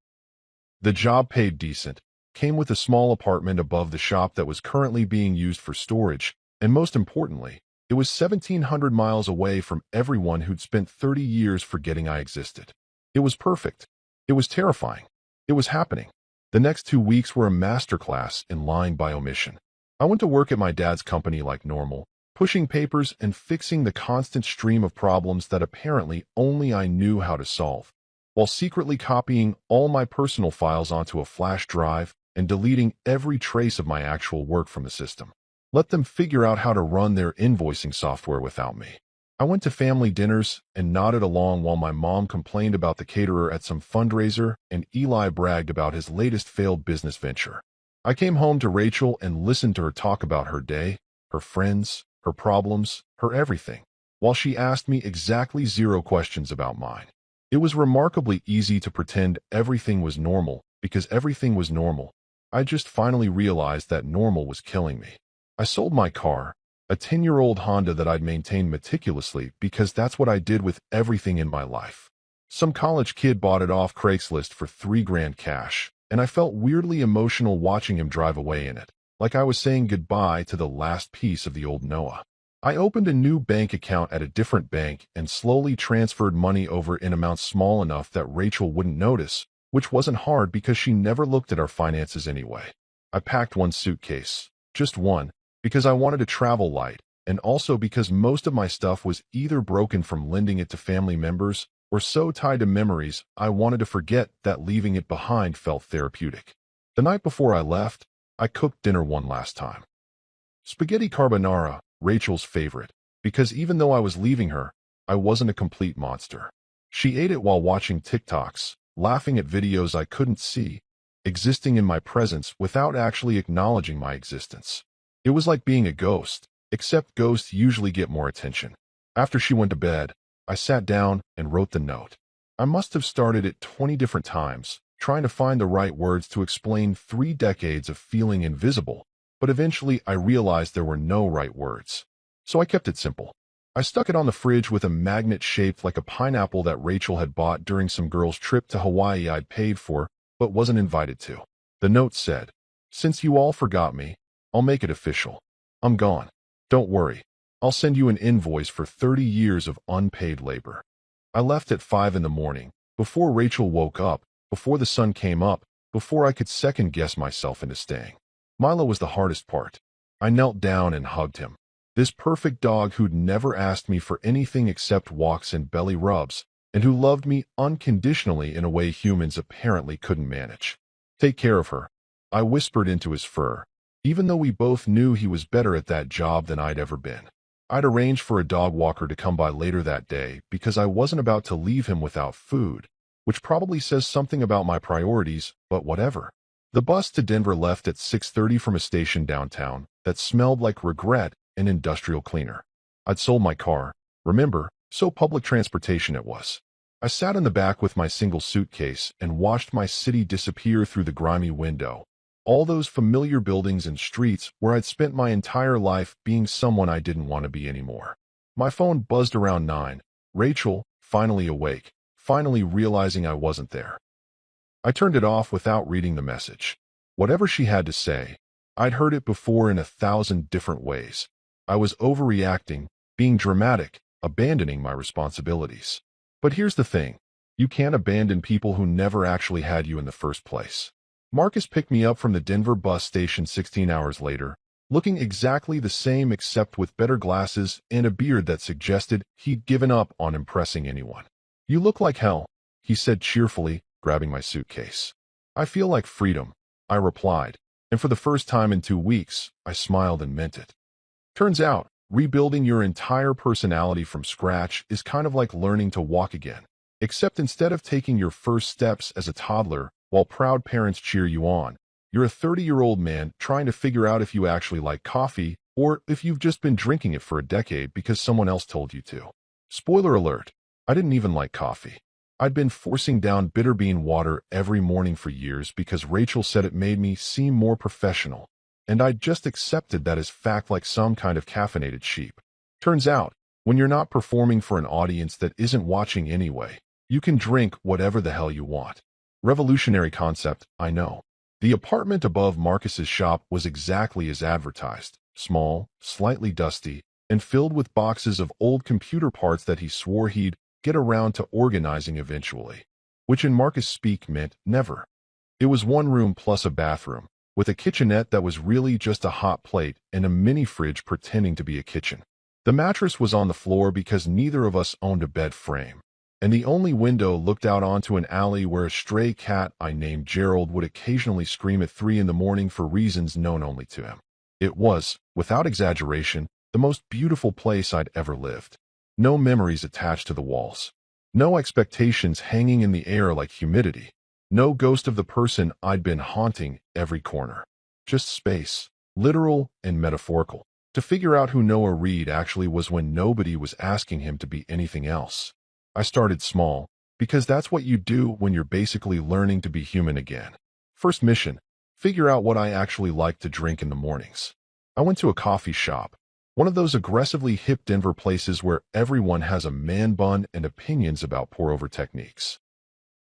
The job paid decent, came with a small apartment above the shop that was currently being used for storage, and most importantly, it was 1,700 miles away from everyone who'd spent 30 years forgetting I existed. It was perfect. It was terrifying. It was happening. The next 2 weeks were a masterclass in lying by omission. I went to work at my dad's company like normal, pushing papers and fixing the constant stream of problems that apparently only I knew how to solve, while secretly copying all my personal files onto a flash drive and deleting every trace of my actual work from the system. Let them figure out how to run their invoicing software without me. I went to family dinners and nodded along while my mom complained about the caterer at some fundraiser and Eli bragged about his latest failed business venture. I came home to Rachel and listened to her talk about her day, her friends, her problems, her everything, while she asked me exactly 0 questions about mine. It was remarkably easy to pretend everything was normal because everything was normal. I just finally realized that normal was killing me. I sold my car, a 10-year-old Honda that I'd maintained meticulously because that's what I did with everything in my life. Some college kid bought it off Craigslist for $3 grand cash, and I felt weirdly emotional watching him drive away in it, like I was saying goodbye to the last piece of the old Noah. I opened a new bank account at a different bank and slowly transferred money over in amounts small enough that Rachel wouldn't notice, which wasn't hard because she never looked at our finances anyway. I packed one suitcase, just one, because I wanted to travel light, and also because most of my stuff was either broken from lending it to family members or so tied to memories I wanted to forget that leaving it behind felt therapeutic. The night before I left, I cooked dinner one last time. Spaghetti carbonara, Rachel's favorite, because even though I was leaving her, I wasn't a complete monster. She ate it while watching TikToks, laughing at videos I couldn't see, existing in my presence without actually acknowledging my existence. It was like being a ghost, except ghosts usually get more attention. After she went to bed, I sat down and wrote the note. I must have started it 20 different times, trying to find the right words to explain 3 decades of feeling invisible, but eventually I realized there were no right words. So I kept it simple. I stuck it on the fridge with a magnet shaped like a pineapple that Rachel had bought during some girl's trip to Hawaii I'd paid for, but wasn't invited to. The note said, "Since you all forgot me, I'll make it official. I'm gone. Don't worry. I'll send you an invoice for 30 years of unpaid labor." I left at 5 in the morning, before Rachel woke up, before the sun came up, before I could second-guess myself into staying. Milo was the hardest part. I knelt down and hugged him. This perfect dog who'd never asked me for anything except walks and belly rubs, and who loved me unconditionally in a way humans apparently couldn't manage. "Take care of her," I whispered into his fur, even though we both knew he was better at that job than I'd ever been. I'd arranged for a dog walker to come by later that day because I wasn't about to leave him without food, which probably says something about my priorities, but whatever. The bus to Denver left at 6:30 from a station downtown that smelled like regret and industrial cleaner. I'd sold my car, remember, so public transportation it was. I sat in the back with my single suitcase and watched my city disappear through the grimy window. All those familiar buildings and streets where I'd spent my entire life being someone I didn't want to be anymore. My phone buzzed around 9. Rachel, finally awake, finally realizing I wasn't there. I turned it off without reading the message. Whatever she had to say, I'd heard it before in 1,000 different ways. I was overreacting, being dramatic, abandoning my responsibilities. But here's the thing. You can't abandon people who never actually had you in the first place. Marcus picked me up from the Denver bus station 16 hours later, looking exactly the same except with better glasses and a beard that suggested he'd given up on impressing anyone. "You look like hell," he said cheerfully, grabbing my suitcase. "I feel like freedom," I replied, and for the first time in 2 weeks, I smiled and meant it. Turns out, rebuilding your entire personality from scratch is kind of like learning to walk again, except instead of taking your first steps as a toddler, while proud parents cheer you on, you're a 30-year-old man trying to figure out if you actually like coffee or if you've just been drinking it for a decade because someone else told you to. Spoiler alert, I didn't even like coffee. I'd been forcing down bitter bean water every morning for years because Rachel said it made me seem more professional, and I'd just accepted that as fact like some kind of caffeinated sheep. Turns out, when you're not performing for an audience that isn't watching anyway, you can drink whatever the hell you want. Revolutionary concept, I know. The apartment above Marcus's shop was exactly as advertised, small, slightly dusty, and filled with boxes of old computer parts that he swore he'd get around to organizing eventually, which in Marcus speak meant never. It was 1 room plus a bathroom, with a kitchenette that was really just a hot plate and a mini fridge pretending to be a kitchen. The mattress was on the floor because neither of us owned a bed frame, and the only window looked out onto an alley where a stray cat I named Gerald would occasionally scream at 3 in the morning for reasons known only to him. It was, without exaggeration, the most beautiful place I'd ever lived. No memories attached to the walls. No expectations hanging in the air like humidity. No ghost of the person I'd been haunting every corner. Just space, literal and metaphorical. To figure out who Noah Reed actually was when nobody was asking him to be anything else. I started small, because that's what you do when you're basically learning to be human again. First mission, figure out what I actually like to drink in the mornings. I went to a coffee shop, one of those aggressively hip Denver places where everyone has a man bun and opinions about pour-over techniques.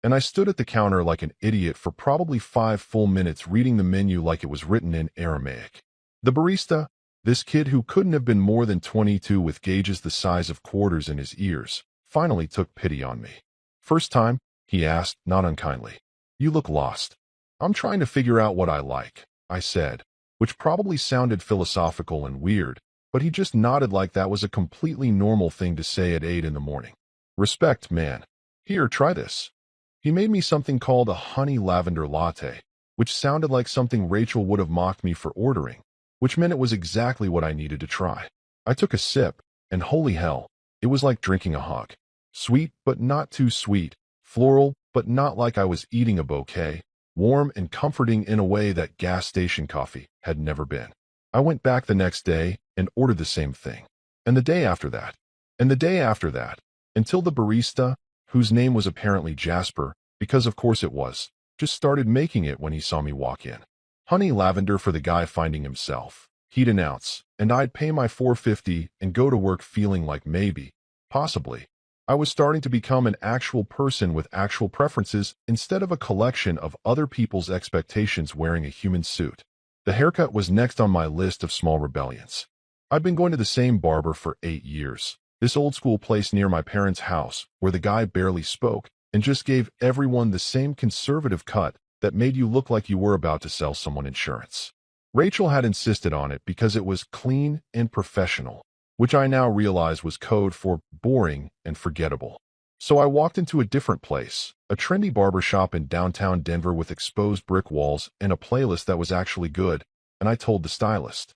And I stood at the counter like an idiot for probably 5 full minutes reading the menu like it was written in Aramaic. The barista, this kid who couldn't have been more than 22 with gauges the size of quarters in his ears, finally took pity on me. First time, he asked, not unkindly. You look lost. I'm trying to figure out what I like, I said, which probably sounded philosophical and weird, but he just nodded like that was a completely normal thing to say at 8 in the morning. Respect, man. Here, try this. He made me something called a honey lavender latte, which sounded like something Rachel would have mocked me for ordering, which meant it was exactly what I needed to try. I took a sip, and holy hell, it was like drinking a hug. Sweet, but not too sweet. Floral, but not like I was eating a bouquet. Warm and comforting in a way that gas station coffee had never been. I went back the next day and ordered the same thing. And the day after that. And the day after that. Until the barista, whose name was apparently Jasper, because of course it was, just started making it when he saw me walk in. Honey lavender for the guy finding himself, he'd announce, and I'd pay my $4.50 and go to work feeling like maybe, possibly, I was starting to become an actual person with actual preferences instead of a collection of other people's expectations wearing a human suit. The haircut was next on my list of small rebellions. I'd been going to the same barber for 8 years. This old-school place near my parents' house, where the guy barely spoke and just gave everyone the same conservative cut that made you look like you were about to sell someone insurance. Rachel had insisted on it because it was clean and professional, which I now realize was code for boring and forgettable. So I walked into a different place, a trendy barbershop in downtown Denver with exposed brick walls and a playlist that was actually good, and I told the stylist,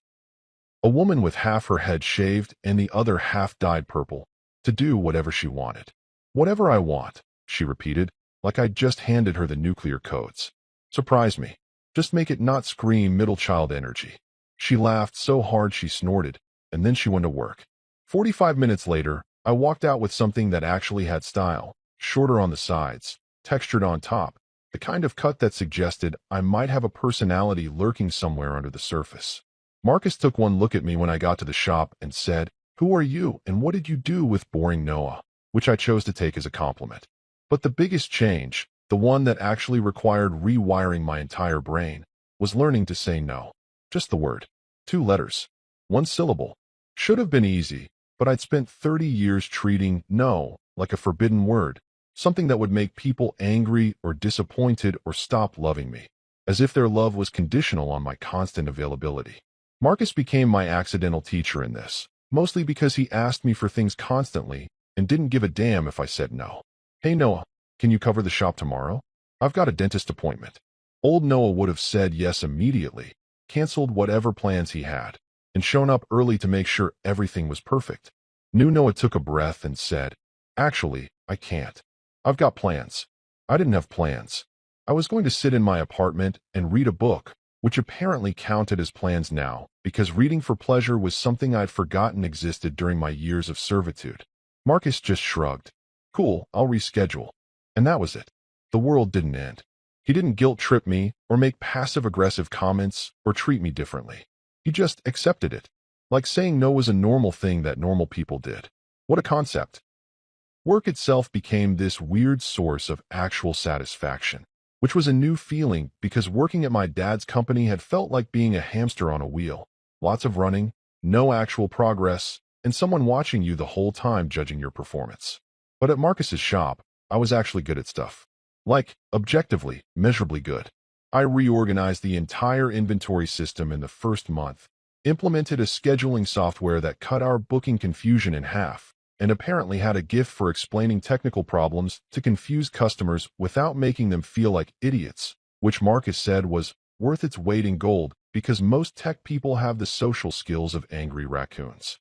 a woman with half her head shaved and the other half dyed purple, to do whatever she wanted. Whatever I want, she repeated, like I'd just handed her the nuclear codes. Surprise me. Just make it not scream middle child energy. She laughed so hard she snorted, and then she went to work. 45 minutes later, I walked out with something that actually had style, shorter on the sides, textured on top, the kind of cut that suggested I might have a personality lurking somewhere under the surface. Marcus took one look at me when I got to the shop and said, "Who are you and what did you do with boring Noah?" Which I chose to take as a compliment. But the biggest change, the one that actually required rewiring my entire brain, was learning to say no. Just the word. 2 letters. 1 syllable. Should have been easy, but I'd spent 30 years treating no like a forbidden word, something that would make people angry or disappointed or stop loving me, as if their love was conditional on my constant availability. Marcus became my accidental teacher in this, mostly because he asked me for things constantly and didn't give a damn if I said no. Hey Noah, can you cover the shop tomorrow? I've got a dentist appointment. Old Noah would have said yes immediately, canceled whatever plans he had, and shown up early to make sure everything was perfect. New Noah took a breath and said, "Actually, I can't. I've got plans." I didn't have plans. I was going to sit in my apartment and read a book, which apparently counted as plans now, because reading for pleasure was something I'd forgotten existed during my years of servitude. Marcus just shrugged. Cool, I'll reschedule. And that was it. The world didn't end. He didn't guilt-trip me or make passive-aggressive comments or treat me differently. He just accepted it, like saying no was a normal thing that normal people did. What a concept. Work itself became this weird source of actual satisfaction, which was a new feeling because working at my dad's company had felt like being a hamster on a wheel. Lots of running, no actual progress, and someone watching you the whole time judging your performance. But at Marcus's shop, I was actually good at stuff. Like, objectively, measurably good. I reorganized the entire inventory system in the first month, implemented a scheduling software that cut our booking confusion in half, and apparently had a gift for explaining technical problems to confuse customers without making them feel like idiots, which Marcus said was worth its weight in gold because most tech people have the social skills of angry raccoons.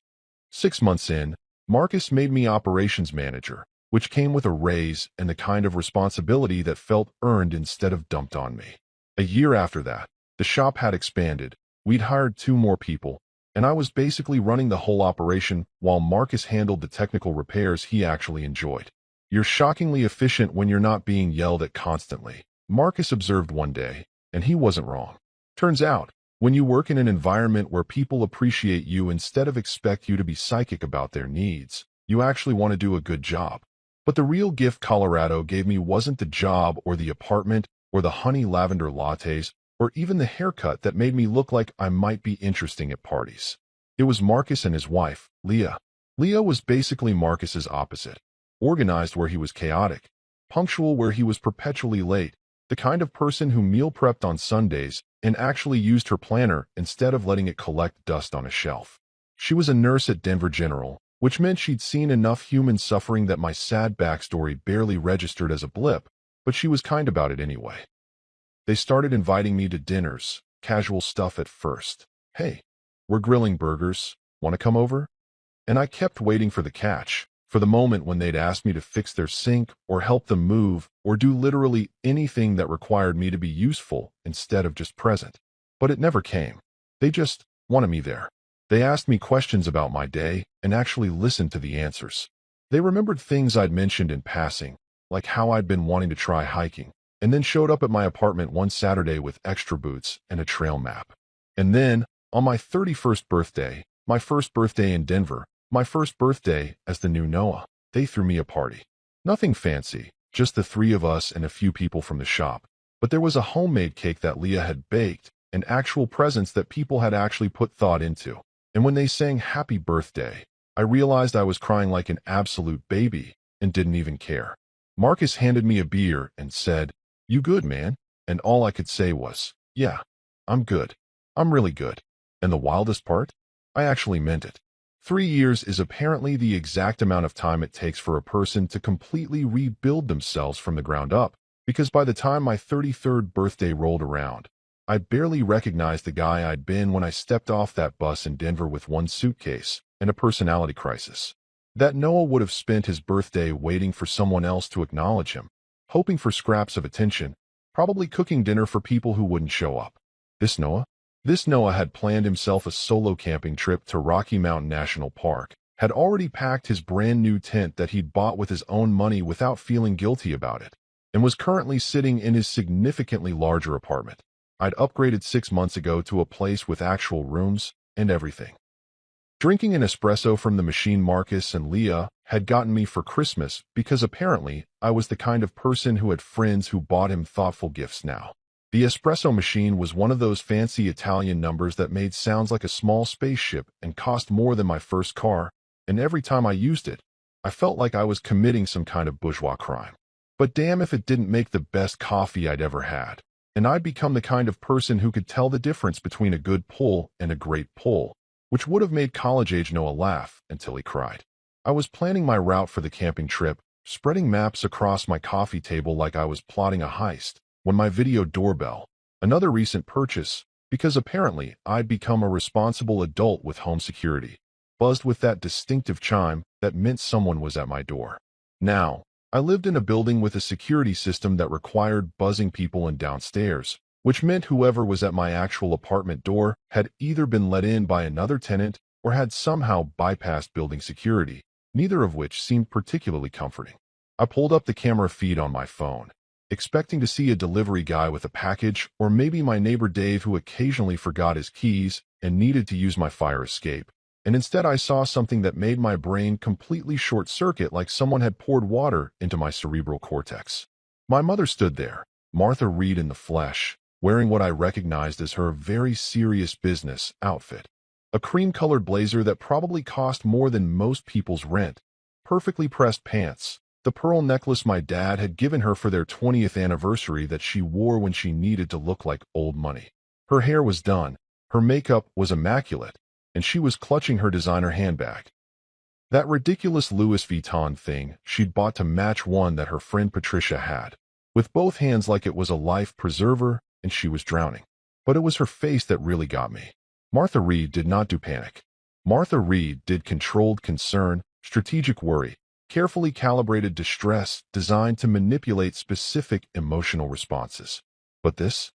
6 months in, Marcus made me operations manager, which came with a raise and the kind of responsibility that felt earned instead of dumped on me. A year after that, the shop had expanded, we'd hired 2 more people, and I was basically running the whole operation while Marcus handled the technical repairs he actually enjoyed. You're shockingly efficient when you're not being yelled at constantly, Marcus observed one day, and he wasn't wrong. Turns out, when you work in an environment where people appreciate you instead of expect you to be psychic about their needs, you actually want to do a good job. But the real gift Colorado gave me wasn't the job or the apartment or the honey lavender lattes or even the haircut that made me look like I might be interesting at parties. It was Marcus and his wife, Leah. Leah was basically Marcus's opposite. Organized where he was chaotic, punctual where he was perpetually late, the kind of person who meal prepped on Sundays and actually used her planner instead of letting it collect dust on a shelf. She was a nurse at Denver General, which meant she'd seen enough human suffering that my sad backstory barely registered as a blip, but she was kind about it anyway. They started inviting me to dinners, casual stuff at first. Hey, we're grilling burgers, want to come over? And I kept waiting for the catch, for the moment when they'd ask me to fix their sink or help them move or do literally anything that required me to be useful instead of just present. But it never came. They just wanted me there. They asked me questions about my day and actually listened to the answers. They remembered things I'd mentioned in passing, like how I'd been wanting to try hiking, and then showed up at my apartment one Saturday with extra boots and a trail map. And then, on my 31st birthday, my first birthday in Denver, my first birthday as the new Noah, they threw me a party. Nothing fancy, just the 3 of us and a few people from the shop. But there was a homemade cake that Leah had baked and actual presents that people had actually put thought into. And when they sang happy birthday, I realized I was crying like an absolute baby and didn't even care. Marcus handed me a beer and said, "You good, man?" And all I could say was, "Yeah, I'm good. I'm really good." And the wildest part? I actually meant it. 3 years is apparently the exact amount of time it takes for a person to completely rebuild themselves from the ground up, because by the time my 33rd birthday rolled around, I barely recognized the guy I'd been when I stepped off that bus in Denver with one suitcase and a personality crisis. That Noah would have spent his birthday waiting for someone else to acknowledge him, hoping for scraps of attention, probably cooking dinner for people who wouldn't show up. This Noah had planned himself a solo camping trip to Rocky Mountain National Park, had already packed his brand new tent that he'd bought with his own money without feeling guilty about it, and was currently sitting in his significantly larger apartment. I'd upgraded 6 months ago to a place with actual rooms and everything. Drinking an espresso from the machine Marcus and Leah had gotten me for Christmas because apparently I was the kind of person who had friends who bought him thoughtful gifts now. The espresso machine was one of those fancy Italian numbers that made sounds like a small spaceship and cost more than my first car, and every time I used it, I felt like I was committing some kind of bourgeois crime. But damn if it didn't make the best coffee I'd ever had. And I'd become the kind of person who could tell the difference between a good pull and a great pull, which would have made college-age Noah laugh until he cried. I was planning my route for the camping trip, spreading maps across my coffee table like I was plotting a heist, when my video doorbell, another recent purchase, because apparently I'd become a responsible adult with home security, buzzed with that distinctive chime that meant someone was at my door. Now, I lived in a building with a security system that required buzzing people in downstairs, which meant whoever was at my actual apartment door had either been let in by another tenant or had somehow bypassed building security, neither of which seemed particularly comforting. I pulled up the camera feed on my phone, expecting to see a delivery guy with a package or maybe my neighbor Dave who occasionally forgot his keys and needed to use my fire escape. And instead I saw something that made my brain completely short-circuit like someone had poured water into my cerebral cortex. My mother stood there, Martha Reed in the flesh, wearing what I recognized as her very serious business outfit. A cream-colored blazer that probably cost more than most people's rent, perfectly pressed pants, the pearl necklace my dad had given her for their 20th anniversary that she wore when she needed to look like old money. Her hair was done, her makeup was immaculate, and she was clutching her designer handbag. That ridiculous Louis Vuitton thing she'd bought to match one that her friend Patricia had, with both hands like it was a life preserver and she was drowning. But it was her face that really got me. Martha Reed did not do panic. Martha Reed did controlled concern, strategic worry, carefully calibrated distress designed to manipulate specific emotional responses. But this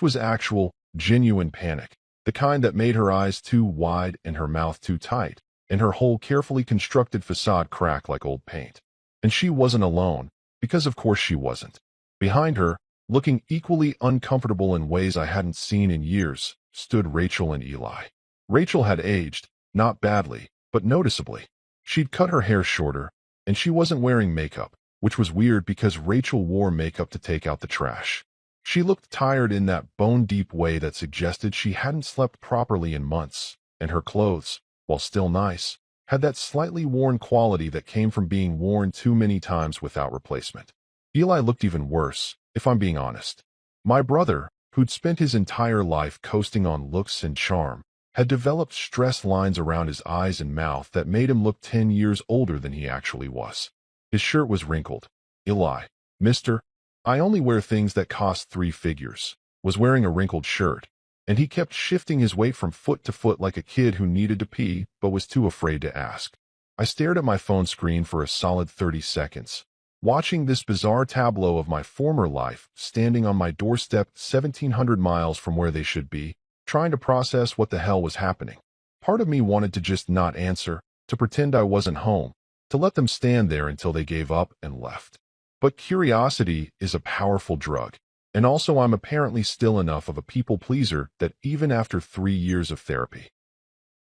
was actual, genuine panic, the kind that made her eyes too wide and her mouth too tight, and her whole carefully constructed facade crack like old paint. And she wasn't alone, because of course she wasn't. Behind her, looking equally uncomfortable in ways I hadn't seen in years, stood Rachel and Eli. Rachel had aged, not badly, but noticeably. She'd cut her hair shorter, and she wasn't wearing makeup, which was weird because Rachel wore makeup to take out the trash. She looked tired in that bone-deep way that suggested she hadn't slept properly in months, and her clothes, while still nice, had that slightly worn quality that came from being worn too many times without replacement. Eli looked even worse, if I'm being honest. My brother, who'd spent his entire life coasting on looks and charm, had developed stress lines around his eyes and mouth that made him look 10 years older than he actually was. His shirt was wrinkled. Eli, Mister, I only wear things that cost 3 figures, was wearing a wrinkled shirt, and he kept shifting his weight from foot to foot like a kid who needed to pee but was too afraid to ask. I stared at my phone screen for a solid 30 seconds, watching this bizarre tableau of my former life standing on my doorstep 1,700 miles from where they should be, trying to process what the hell was happening. Part of me wanted to just not answer, to pretend I wasn't home, to let them stand there until they gave up and left. But curiosity is a powerful drug, and also I'm apparently still enough of a people pleaser that even after 3 years of therapy.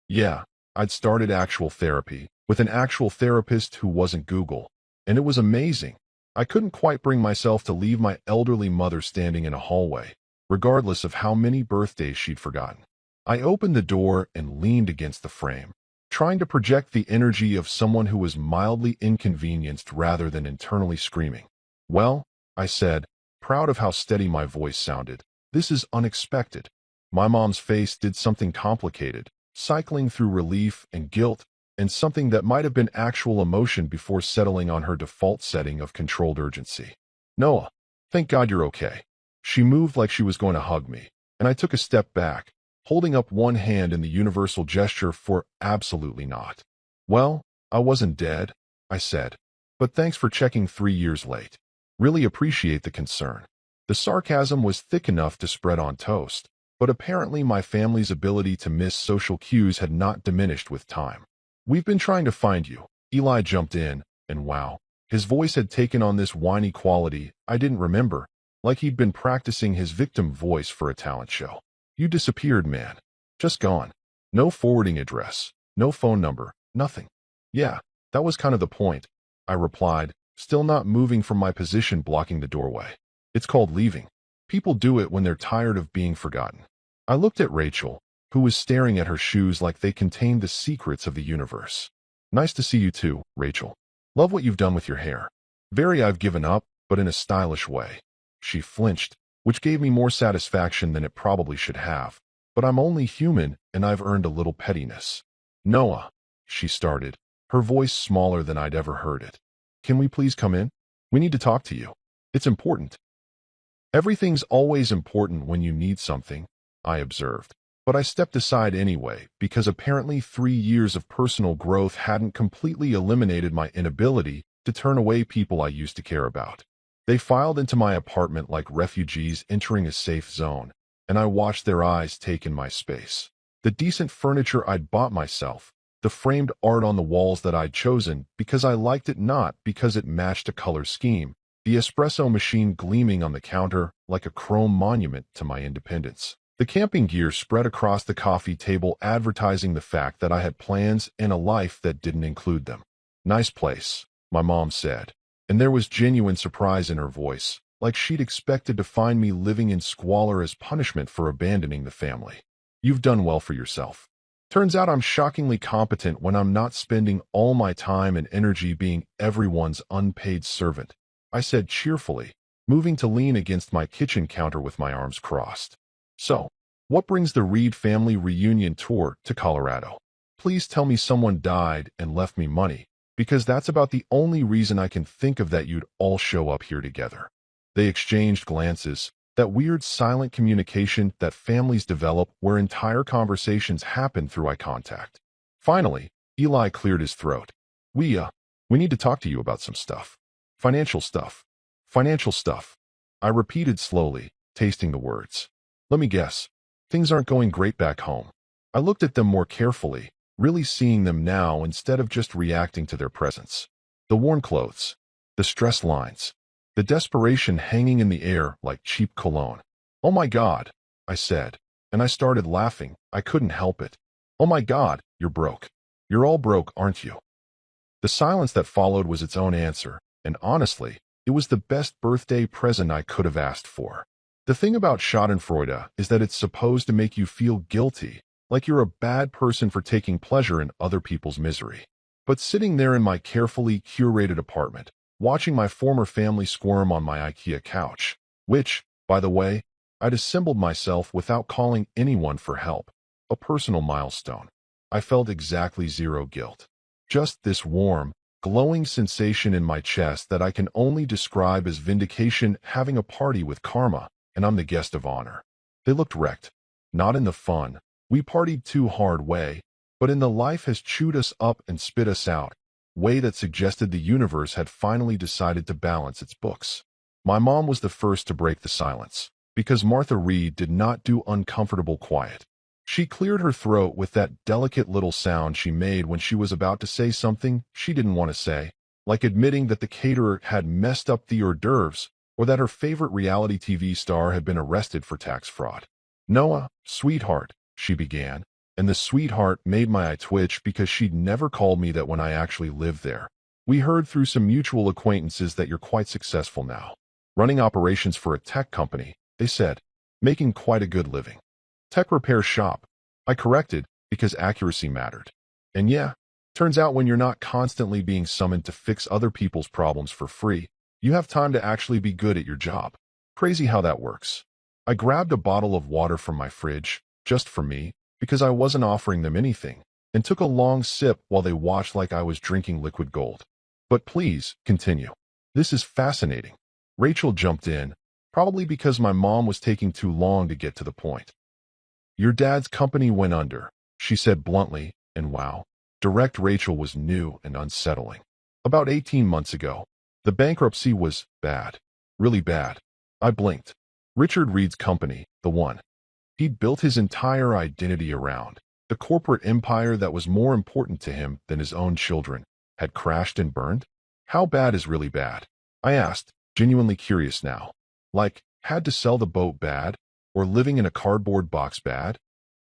Yeah, I'd started actual therapy, with an actual therapist who wasn't Google, and it was amazing. I couldn't quite bring myself to leave my elderly mother standing in a hallway, regardless of how many birthdays she'd forgotten. I opened the door and leaned against the frame, trying to project the energy of someone who was mildly inconvenienced rather than internally screaming. Well, I said, proud of how steady my voice sounded, this is unexpected. My mom's face did something complicated, cycling through relief and guilt, and something that might have been actual emotion before settling on her default setting of controlled urgency. Noah, thank God you're okay. She moved like she was going to hug me, and I took a step back, holding up one hand in the universal gesture for absolutely not. Well, I wasn't dead, I said, but thanks for checking 3 years late. Really appreciate the concern. The sarcasm was thick enough to spread on toast, but apparently my family's ability to miss social cues had not diminished with time. We've been trying to find you. Eli jumped in, and wow, his voice had taken on this whiny quality I didn't remember, like he'd been practicing his victim voice for a talent show. You disappeared, man. Just gone. No forwarding address, no phone number, nothing. Yeah, that was kind of the point, I replied, still not moving from my position blocking the doorway. It's called leaving. People do it when they're tired of being forgotten. I looked at Rachel, who was staring at her shoes like they contained the secrets of the universe. Nice to see you too, Rachel. Love what you've done with your hair. Very I've given up, but in a stylish way. She flinched, which gave me more satisfaction than it probably should have. But I'm only human, and I've earned a little pettiness. Noah, she started, her voice smaller than I'd ever heard it. Can we please come in? We need to talk to you. It's important. Everything's always important when you need something, I observed. But I stepped aside anyway, because apparently 3 years of personal growth hadn't completely eliminated my inability to turn away people I used to care about. They filed into my apartment like refugees entering a safe zone, and I watched their eyes take in my space. The decent furniture I'd bought myself, the framed art on the walls that I'd chosen because I liked it not because it matched a color scheme, the espresso machine gleaming on the counter like a chrome monument to my independence. The camping gear spread across the coffee table advertising the fact that I had plans and a life that didn't include them. Nice place, my mom said, and there was genuine surprise in her voice, like she'd expected to find me living in squalor as punishment for abandoning the family. You've done well for yourself. Turns out I'm shockingly competent when I'm not spending all my time and energy being everyone's unpaid servant, I said cheerfully, moving to lean against my kitchen counter with my arms crossed. So, what brings the Reed family reunion tour to Colorado? Please tell me someone died and left me money, because that's about the only reason I can think of that you'd all show up here together. They exchanged glances, that weird silent communication that families develop where entire conversations happen through eye contact. Finally, Eli cleared his throat. We need to talk to you about some stuff. Financial stuff. Financial stuff. I repeated slowly, tasting the words. Let me guess. Things aren't going great back home. I looked at them more carefully, really seeing them now instead of just reacting to their presence. The worn clothes. The stress lines. The desperation hanging in the air like cheap cologne. Oh my God, I said, and I started laughing. I couldn't help it. Oh my God, you're broke. You're all broke, aren't you? The silence that followed was its own answer, and honestly, it was the best birthday present I could have asked for. The thing about Schadenfreude is that it's supposed to make you feel guilty, like you're a bad person for taking pleasure in other people's misery. But sitting there in my carefully curated apartment, watching my former family squirm on my IKEA couch, which, by the way, I'd assembled myself without calling anyone for help, a personal milestone, I felt exactly zero guilt. Just this warm, glowing sensation in my chest that I can only describe as vindication having a party with karma, and I'm the guest of honor. They looked wrecked, not in the fun, we partied too hard way, but in the life has chewed us up and spit us out, way that suggested the universe had finally decided to balance its books. My mom was the first to break the silence, because Martha Reed did not do uncomfortable quiet. She cleared her throat with that delicate little sound she made when she was about to say something she didn't want to say, like admitting that the caterer had messed up the hors d'oeuvres or that her favorite reality TV star had been arrested for tax fraud. Noah, sweetheart, she began, and the sweetheart made my eye twitch because she'd never called me that when I actually lived there. We heard through some mutual acquaintances that you're quite successful now. Running operations for a tech company, they said, making quite a good living. Tech repair shop, I corrected, because accuracy mattered. And yeah, turns out when you're not constantly being summoned to fix other people's problems for free, you have time to actually be good at your job. Crazy how that works. I grabbed a bottle of water from my fridge, just for me, because I wasn't offering them anything, and took a long sip while they watched like I was drinking liquid gold. But please, continue. This is fascinating. Rachel jumped in, probably because my mom was taking too long to get to the point. Your dad's company went under, she said bluntly, and wow, direct Rachel was new and unsettling. About 18 months ago, the bankruptcy was bad, really bad. I blinked. Richard Reed's company, the one he'd built his entire identity around, the corporate empire that was more important to him than his own children, had crashed and burned? How bad is really bad? I asked, genuinely curious now. Like, had to sell the boat bad? Or living in a cardboard box bad?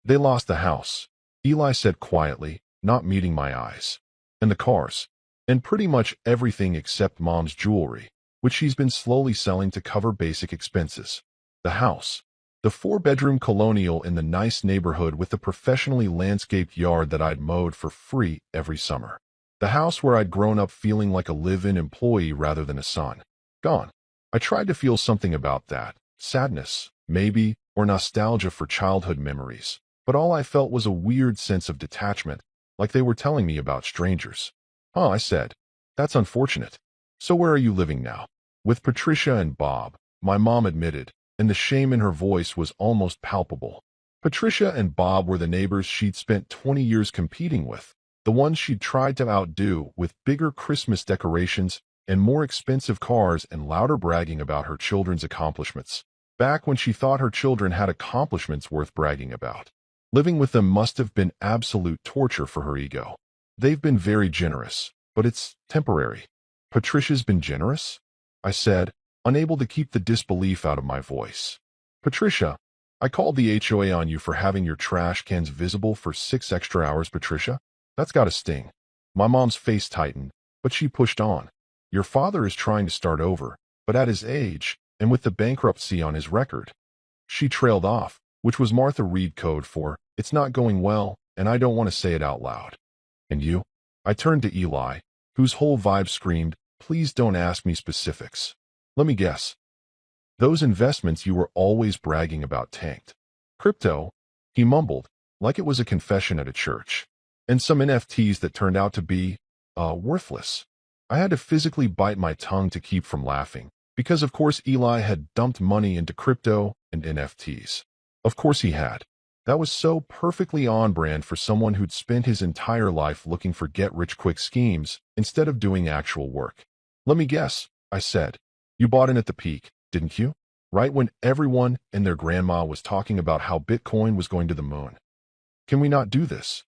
They lost the house, Eli said quietly, not meeting my eyes. And the cars. And pretty much everything except Mom's jewelry, which she's been slowly selling to cover basic expenses. The house. The 4-bedroom colonial in the nice neighborhood with the professionally landscaped yard that I'd mowed for free every summer. The house where I'd grown up feeling like a live-in employee rather than a son. Gone. I tried to feel something about that. Sadness, maybe, or nostalgia for childhood memories. But all I felt was a weird sense of detachment, like they were telling me about strangers. Oh, I said. That's unfortunate. So where are you living now? With Patricia and Bob, my mom admitted, and the shame in her voice was almost palpable. Patricia and Bob were the neighbors she'd spent 20 years competing with, the ones she'd tried to outdo with bigger Christmas decorations and more expensive cars and louder bragging about her children's accomplishments. Back when she thought her children had accomplishments worth bragging about. Living with them must have been absolute torture for her ego. They've been very generous, but it's temporary. Patricia's been generous? I said, unable to keep the disbelief out of my voice. Patricia, I called the HOA on you for having your trash cans visible for 6 extra hours, Patricia. That's gotta sting. My mom's face tightened, but she pushed on. Your father is trying to start over, but at his age, and with the bankruptcy on his record. She trailed off, which was Martha Reed code for, it's not going well, and I don't want to say it out loud. And you? I turned to Eli, whose whole vibe screamed, please don't ask me specifics. Let me guess. Those investments you were always bragging about tanked. Crypto, he mumbled, like it was a confession at a church. And some NFTs that turned out to be, worthless. I had to physically bite my tongue to keep from laughing, because of course Eli had dumped money into crypto and NFTs. Of course he had. That was so perfectly on brand for someone who'd spent his entire life looking for get-rich-quick schemes instead of doing actual work. Let me guess, I said. You bought in at the peak, didn't you? Right when everyone and their grandma was talking about how Bitcoin was going to the moon. Can we not do this?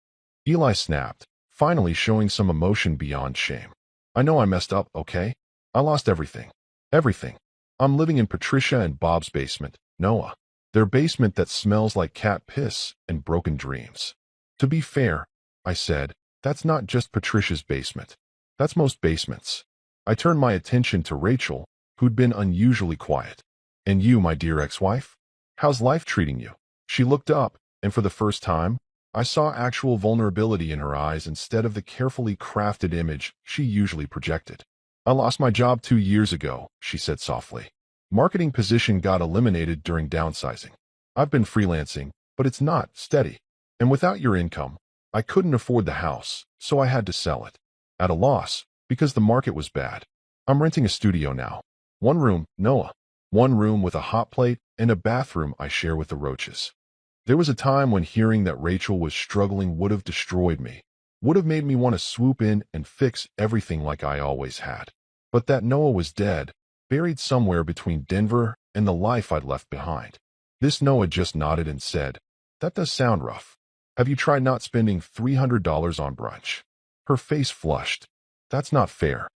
Eli snapped, finally showing some emotion beyond shame. I know I messed up, okay? I lost everything. Everything. I'm living in Patricia and Bob's basement, Noah. Their basement that smells like cat piss and broken dreams. To be fair, I said, that's not just Patricia's basement. That's most basements. I turned my attention to Rachel, who'd been unusually quiet. And you, my dear ex-wife? How's life treating you? She looked up, and for the first time, I saw actual vulnerability in her eyes instead of the carefully crafted image she usually projected. I lost my job 2 years ago, she said softly. Marketing position got eliminated during downsizing. I've been freelancing, but it's not steady. And without your income, I couldn't afford the house, so I had to sell it. At a loss, because the market was bad. I'm renting a studio now. 1 room, Noah. 1 room with a hot plate and a bathroom I share with the roaches. There was a time when hearing that Rachel was struggling would have destroyed me, would have made me want to swoop in and fix everything like I always had. But that Noah was dead, buried somewhere between Denver and the life I'd left behind. This Noah just nodded and said, that does sound rough. Have you tried not spending $300 on brunch? Her face flushed. That's not fair.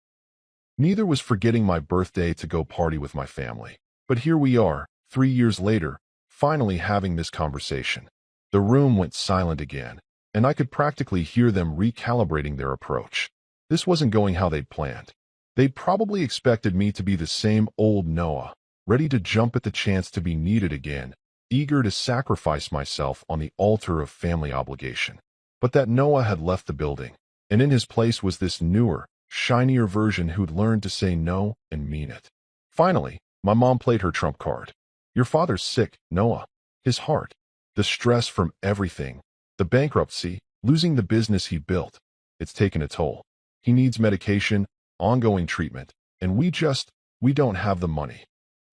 Neither was forgetting my birthday to go party with my family. But here we are, 3 years later, finally having this conversation. The room went silent again, and I could practically hear them recalibrating their approach. This wasn't going how they'd planned. They'd probably expected me to be the same old Noah, ready to jump at the chance to be needed again, eager to sacrifice myself on the altar of family obligation. But that Noah had left the building, and in his place was this newer, shinier version who'd learned to say no and mean it. Finally, my mom played her trump card. Your father's sick, Noah. His heart. The stress from everything. The bankruptcy, losing the business he built. It's taken a toll. He needs medication, ongoing treatment, and we don't have the money.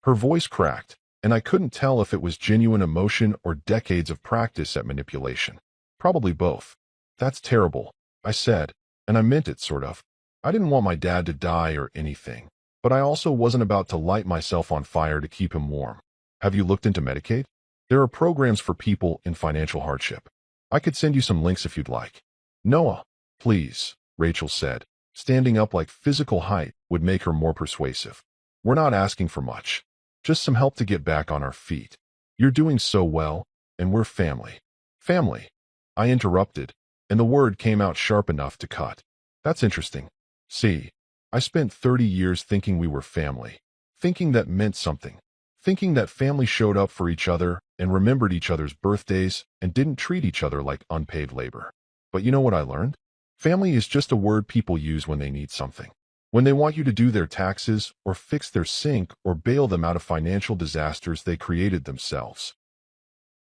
Her voice cracked, and I couldn't tell if it was genuine emotion or decades of practice at manipulation. Probably both. That's terrible, I said, and I meant it, sort of. I didn't want my dad to die or anything, but I also wasn't about to light myself on fire to keep him warm. Have you looked into Medicaid? There are programs for people in financial hardship. I could send you some links if you'd like. Noah, please, Rachel said. Standing up like physical height would make her more persuasive. We're not asking for much. Just some help to get back on our feet. You're doing so well, and we're family. Family. I interrupted, and the word came out sharp enough to cut. That's interesting. See, I spent 30 years thinking we were family. Thinking that meant something. Thinking that family showed up for each other and remembered each other's birthdays and didn't treat each other like unpaid labor. But you know what I learned? Family is just a word people use when they need something. When they want you to do their taxes or fix their sink or bail them out of financial disasters they created themselves.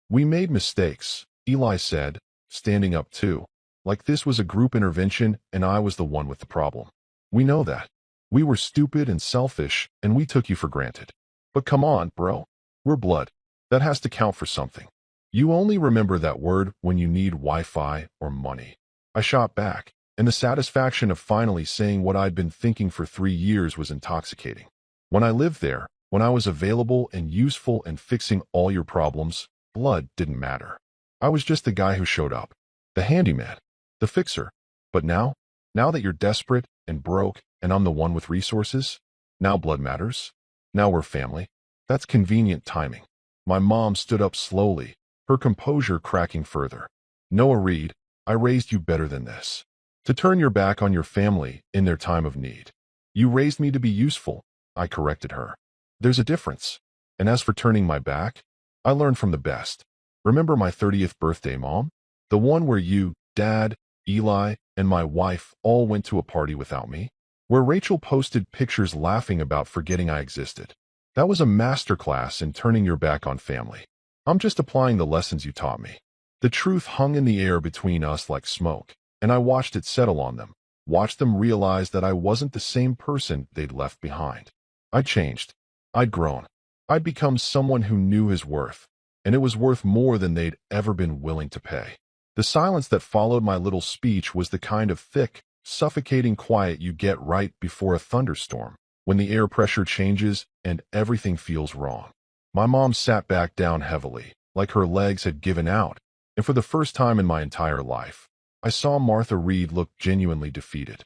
We made mistakes, Eli said, standing up too. Like this was a group intervention and I was the one with the problem. We know that. We were stupid and selfish and we took you for granted. But come on, bro. We're blood. That has to count for something. You only remember that word when you need Wi-Fi or money. I shot back, and the satisfaction of finally saying what I'd been thinking for 3 years was intoxicating. When I lived there, when I was available and useful and fixing all your problems, blood didn't matter. I was just the guy who showed up. The handyman. The fixer. But now that you're desperate and broke and I'm the one with resources, now blood matters. Now we're family. That's convenient timing. My mom stood up slowly, her composure cracking further. Noah Reed, I raised you better than this. To turn your back on your family in their time of need. You raised me to be useful, I corrected her. There's a difference. And as for turning my back, I learned from the best. Remember my 30th birthday, Mom? The one where you, Dad, Eli, and my wife all went to a party without me? Where Rachel posted pictures laughing about forgetting I existed. That was a masterclass in turning your back on family. I'm just applying the lessons you taught me. The truth hung in the air between us like smoke, and I watched it settle on them, watched them realize that I wasn't the same person they'd left behind. I'd changed. I'd grown. I'd become someone who knew his worth. and it was worth more than they'd ever been willing to pay. The silence that followed my little speech was the kind of thick, suffocating quiet you get right before a thunderstorm, when the air pressure changes and everything feels wrong. My mom sat back down heavily, like her legs had given out, and for the first time in my entire life, I saw Martha Reed look genuinely defeated.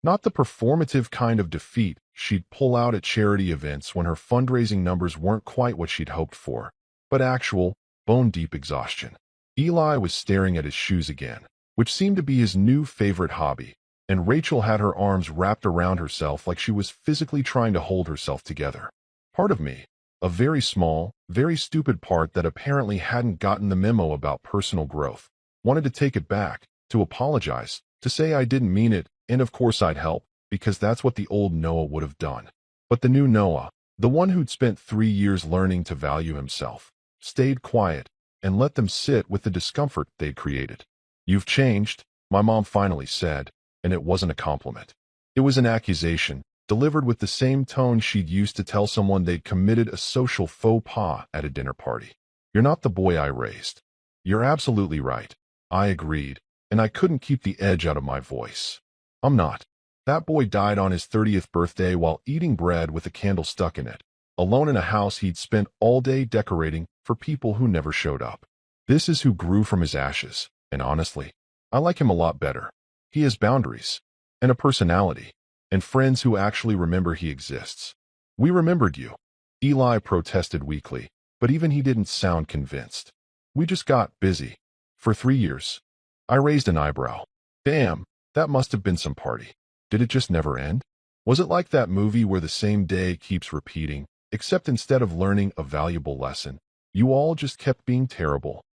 Not the performative kind of defeat she'd pull out at charity events when her fundraising numbers weren't quite what she'd hoped for, but actual, bone-deep exhaustion. Eli was staring at his shoes again, which seemed to be his new favorite hobby, and Rachel had her arms wrapped around herself like she was physically trying to hold herself together. Part of me, a very small, very stupid part that apparently hadn't gotten the memo about personal growth, wanted to take it back, to apologize, to say I didn't mean it, and of course I'd help, because that's what the old Noah would have done. But the new Noah, the one who'd spent 3 years learning to value himself, stayed quiet and let them sit with the discomfort they'd created. "You've changed," my mom finally said, and it wasn't a compliment. It was an accusation, delivered with the same tone she'd used to tell someone they'd committed a social faux pas at a dinner party. "You're not the boy I raised." "You're absolutely right," I agreed, and I couldn't keep the edge out of my voice. "I'm not. That boy died on his 30th birthday while eating bread with a candle stuck in it, alone in a house he'd spent all day decorating for people who never showed up. This is who grew from his ashes, and honestly, I like him a lot better. He has boundaries, and a personality, and friends who actually remember he exists." "We remembered you," Eli protested weakly, but even he didn't sound convinced. "We just got busy. For 3 years." I raised an eyebrow. "Damn, that must have been some party. Did it just never end? Was it like that movie where the same day keeps repeating, except instead of learning a valuable lesson, you all just kept being terrible?"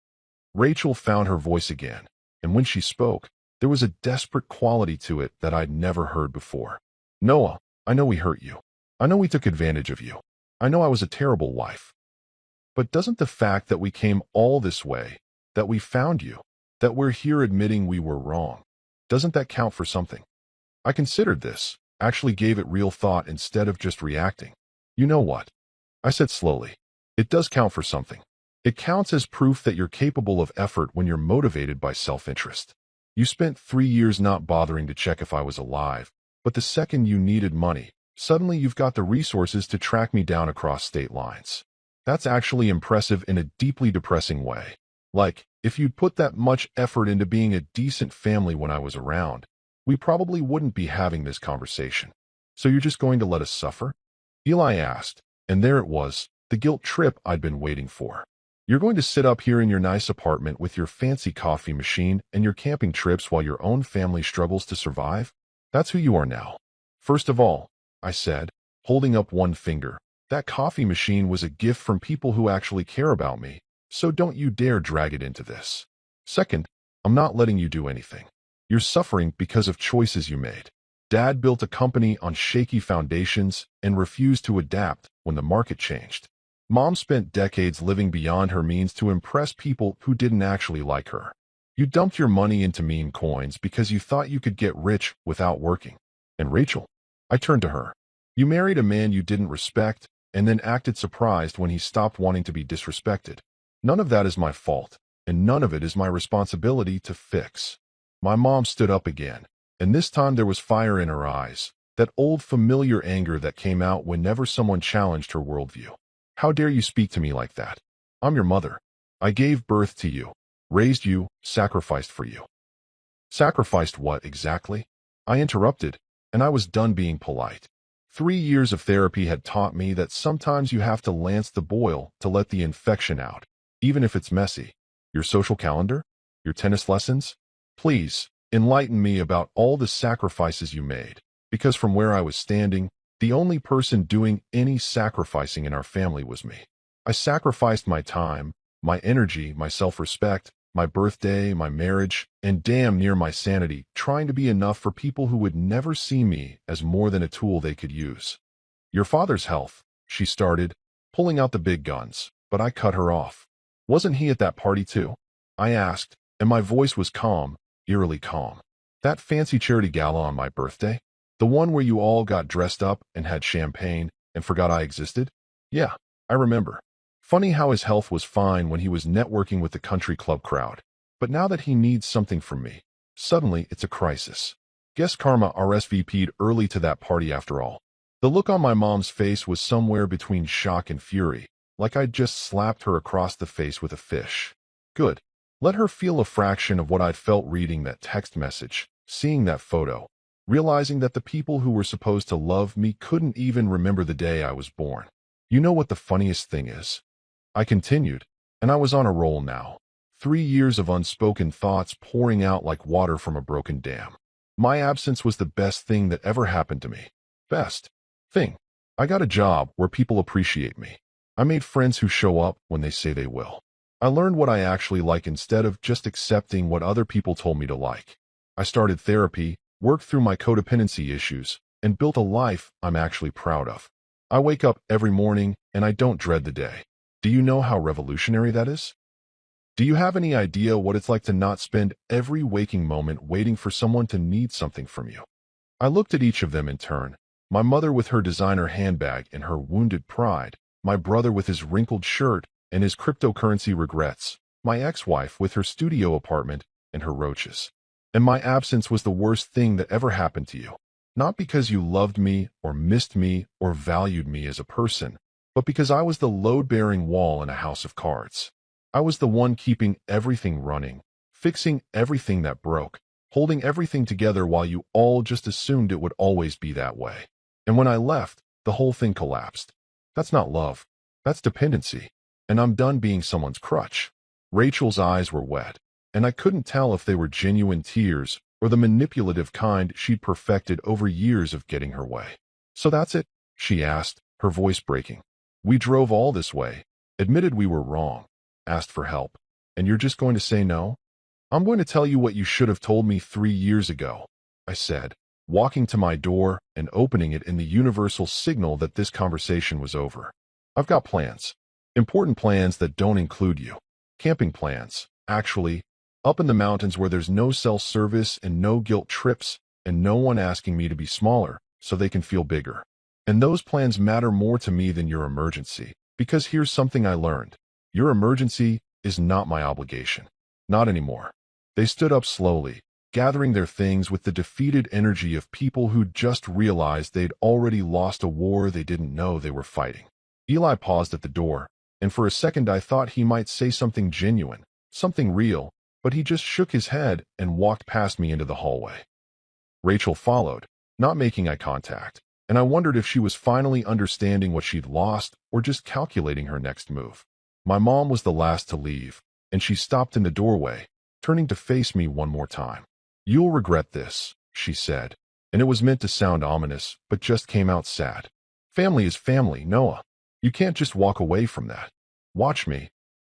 Rachel found her voice again, and when she spoke, there was a desperate quality to it that I'd never heard before. "Noah, I know we hurt you. I know we took advantage of you. I know I was a terrible wife. But doesn't the fact that we came all this way, that we found you, that we're here admitting we were wrong, doesn't that count for something?" I considered this, actually gave it real thought instead of just reacting. "You know what?" I said slowly. "It does count for something. It counts as proof that you're capable of effort when you're motivated by self-interest. You spent 3 years not bothering to check if I was alive, but the second you needed money, suddenly you've got the resources to track me down across state lines. That's actually impressive in a deeply depressing way. Like, if you'd put that much effort into being a decent family when I was around, we probably wouldn't be having this conversation. So you're just going to let us suffer?" Eli asked, and there it was, the guilt trip I'd been waiting for. "You're going to sit up here in your nice apartment with your fancy coffee machine and your camping trips while your own family struggles to survive? That's who you are now." "First of all," I said, holding up one finger, "that coffee machine was a gift from people who actually care about me, so don't you dare drag it into this. Second, I'm not letting you do anything. You're suffering because of choices you made. Dad built a company on shaky foundations and refused to adapt when the market changed. Mom spent decades living beyond her means to impress people who didn't actually like her. You dumped your money into meme coins because you thought you could get rich without working. And Rachel," I turned to her, "you married a man you didn't respect and then acted surprised when he stopped wanting to be disrespected. None of that is my fault, and none of it is my responsibility to fix." My mom stood up again, and this time there was fire in her eyes, that old familiar anger that came out whenever someone challenged her worldview. "How dare you speak to me like that? I'm your mother. I gave birth to you, raised you, sacrificed for you." "Sacrificed what exactly?" I interrupted, and I was done being polite. 3 years of therapy had taught me that sometimes you have to lance the boil to let the infection out, even if it's messy. Your social calendar? Your tennis lessons? Please, enlighten me about all the sacrifices you made, because from where I was standing, the only person doing any sacrificing in our family was me. I sacrificed my time, my energy, my self-respect, my birthday, my marriage, and damn near my sanity, trying to be enough for people who would never see me as more than a tool they could use. "Your father's health," she started, pulling out the big guns, but I cut her off. "Wasn't he at that party too?" I asked, and my voice was calm, eerily calm. "That fancy charity gala on my birthday? The one where you all got dressed up and had champagne and forgot I existed? Yeah, I remember." Funny how his health was fine when he was networking with the country club crowd. But now that he needs something from me, suddenly it's a crisis. Guess karma RSVP'd early to that party after all. The look on my mom's face was somewhere between shock and fury, like I'd just slapped her across the face with a fish. Good. Let her feel a fraction of what I'd felt reading that text message, seeing that photo, realizing that the people who were supposed to love me couldn't even remember the day I was born. You know what the funniest thing is? I continued, and I was on a roll now. 3 years of unspoken thoughts pouring out like water from a broken dam. My absence was the best thing that ever happened to me. Best thing. I got a job where people appreciate me. I made friends who show up when they say they will. I learned what I actually like instead of just accepting what other people told me to like. I started therapy, worked through my codependency issues, and built a life I'm actually proud of. I wake up every morning and I don't dread the day. Do you know how revolutionary that is? Do you have any idea what it's like to not spend every waking moment waiting for someone to need something from you? I looked at each of them in turn. My mother with her designer handbag and her wounded pride, my brother with his wrinkled shirt and his cryptocurrency regrets, my ex-wife with her studio apartment and her roaches. And my absence was the worst thing that ever happened to you. Not because you loved me or missed me or valued me as a person, but because I was the load-bearing wall in a house of cards. I was the one keeping everything running, fixing everything that broke, holding everything together while you all just assumed it would always be that way. And when I left, the whole thing collapsed. That's not love. That's dependency. And I'm done being someone's crutch. Rachel's eyes were wet, and I couldn't tell if they were genuine tears or the manipulative kind she'd perfected over years of getting her way. So that's it? She asked, her voice breaking. We drove all this way, admitted we were wrong, asked for help, and you're just going to say no? I'm going to tell you what you should have told me 3 years ago, I said, walking to my door and opening it in the universal signal that this conversation was over. I've got plans. Important plans that don't include you. Camping plans, actually, up in the mountains where there's no cell service and no guilt trips and no one asking me to be smaller so they can feel bigger. And those plans matter more to me than your emergency, because here's something I learned. Your emergency is not my obligation. Not anymore. They stood up slowly, gathering their things with the defeated energy of people who'd just realized they'd already lost a war they didn't know they were fighting. Eli paused at the door, and for a second I thought he might say something genuine, something real, but he just shook his head and walked past me into the hallway. Rachel followed, not making eye contact, and I wondered if she was finally understanding what she'd lost or just calculating her next move. My mom was the last to leave, and she stopped in the doorway, turning to face me one more time. You'll regret this, she said, and it was meant to sound ominous, but just came out sad. Family is family, Noah. You can't just walk away from that. Watch me,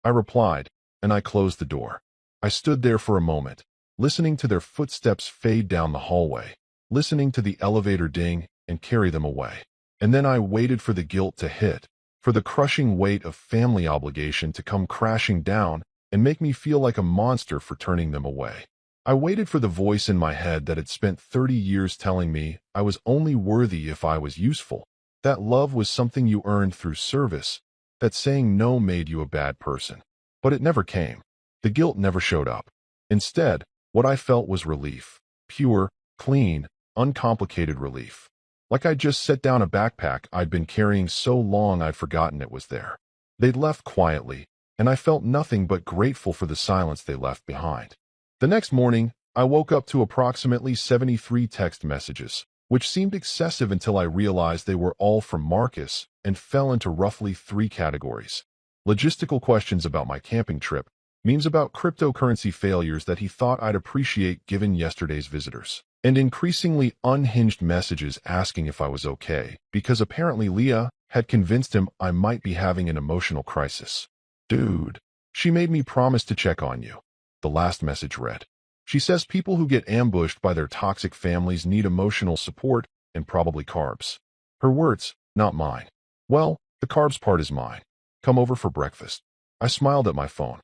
I replied, and I closed the door. I stood there for a moment, listening to their footsteps fade down the hallway, listening to the elevator ding and carry them away. And then I waited for the guilt to hit, for the crushing weight of family obligation to come crashing down and make me feel like a monster for turning them away. I waited for the voice in my head that had spent 30 years telling me I was only worthy if I was useful, that love was something you earned through service, that saying no made you a bad person. But it never came. The guilt never showed up. Instead, what I felt was relief. Pure, clean, uncomplicated relief. Like I'd just set down a backpack I'd been carrying so long I'd forgotten it was there. They'd left quietly, and I felt nothing but grateful for the silence they left behind. The next morning, I woke up to approximately 73 text messages, which seemed excessive until I realized they were all from Marcus and fell into roughly 3 categories. Logistical questions about my camping trip, memes about cryptocurrency failures that he thought I'd appreciate given yesterday's visitors, and increasingly unhinged messages asking if I was okay, because apparently Leah had convinced him I might be having an emotional crisis. Dude, she made me promise to check on you. The last message read. She says people who get ambushed by their toxic families need emotional support and probably carbs. Her words, not mine. Well, the carbs part is mine. Come over for breakfast. I smiled at my phone.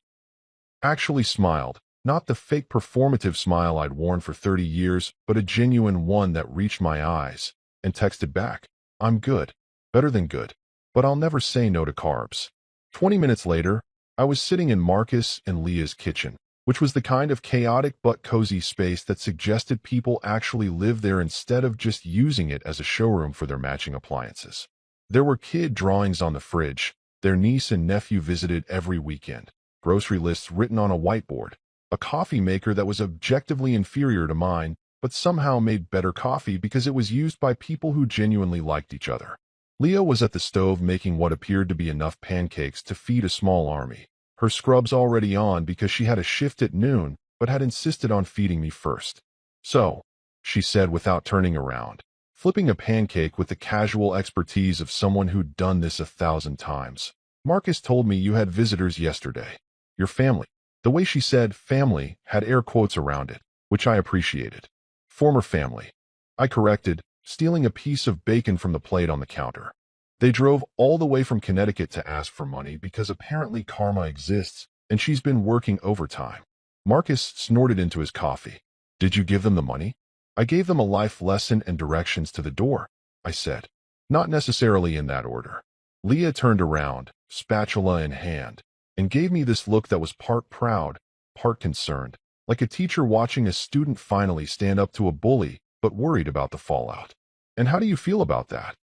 Actually smiled, not the fake performative smile I'd worn for 30 years, but a genuine one that reached my eyes, and texted back, I'm good. Better than good. But I'll never say no to carbs. 20 minutes later, I was sitting in Marcus and Leah's kitchen, which was the kind of chaotic but cozy space that suggested people actually live there instead of just using it as a showroom for their matching appliances. There were kid drawings on the fridge, their niece and nephew visited every weekend, grocery lists written on a whiteboard, a coffee maker that was objectively inferior to mine, but somehow made better coffee because it was used by people who genuinely liked each other. Leah was at the stove making what appeared to be enough pancakes to feed a small army, her scrubs already on because she had a shift at noon, but had insisted on feeding me first. "So," she said without turning around, flipping a pancake with the casual expertise of someone who'd done this 1,000 times. "Marcus told me you had visitors yesterday. Your family." The way she said family had air quotes around it, which I appreciated. "Former family," I corrected, stealing a piece of bacon from the plate on the counter. "They drove all the way from Connecticut to ask for money because apparently karma exists and she's been working overtime." Marcus snorted into his coffee. "Did you give them the money?" "I gave them a life lesson and directions to the door," I said. "Not necessarily in that order." Leah turned around, spatula in hand, and gave me this look that was part proud, part concerned, like a teacher watching a student finally stand up to a bully, but worried about the fallout. "And how do you feel about that?"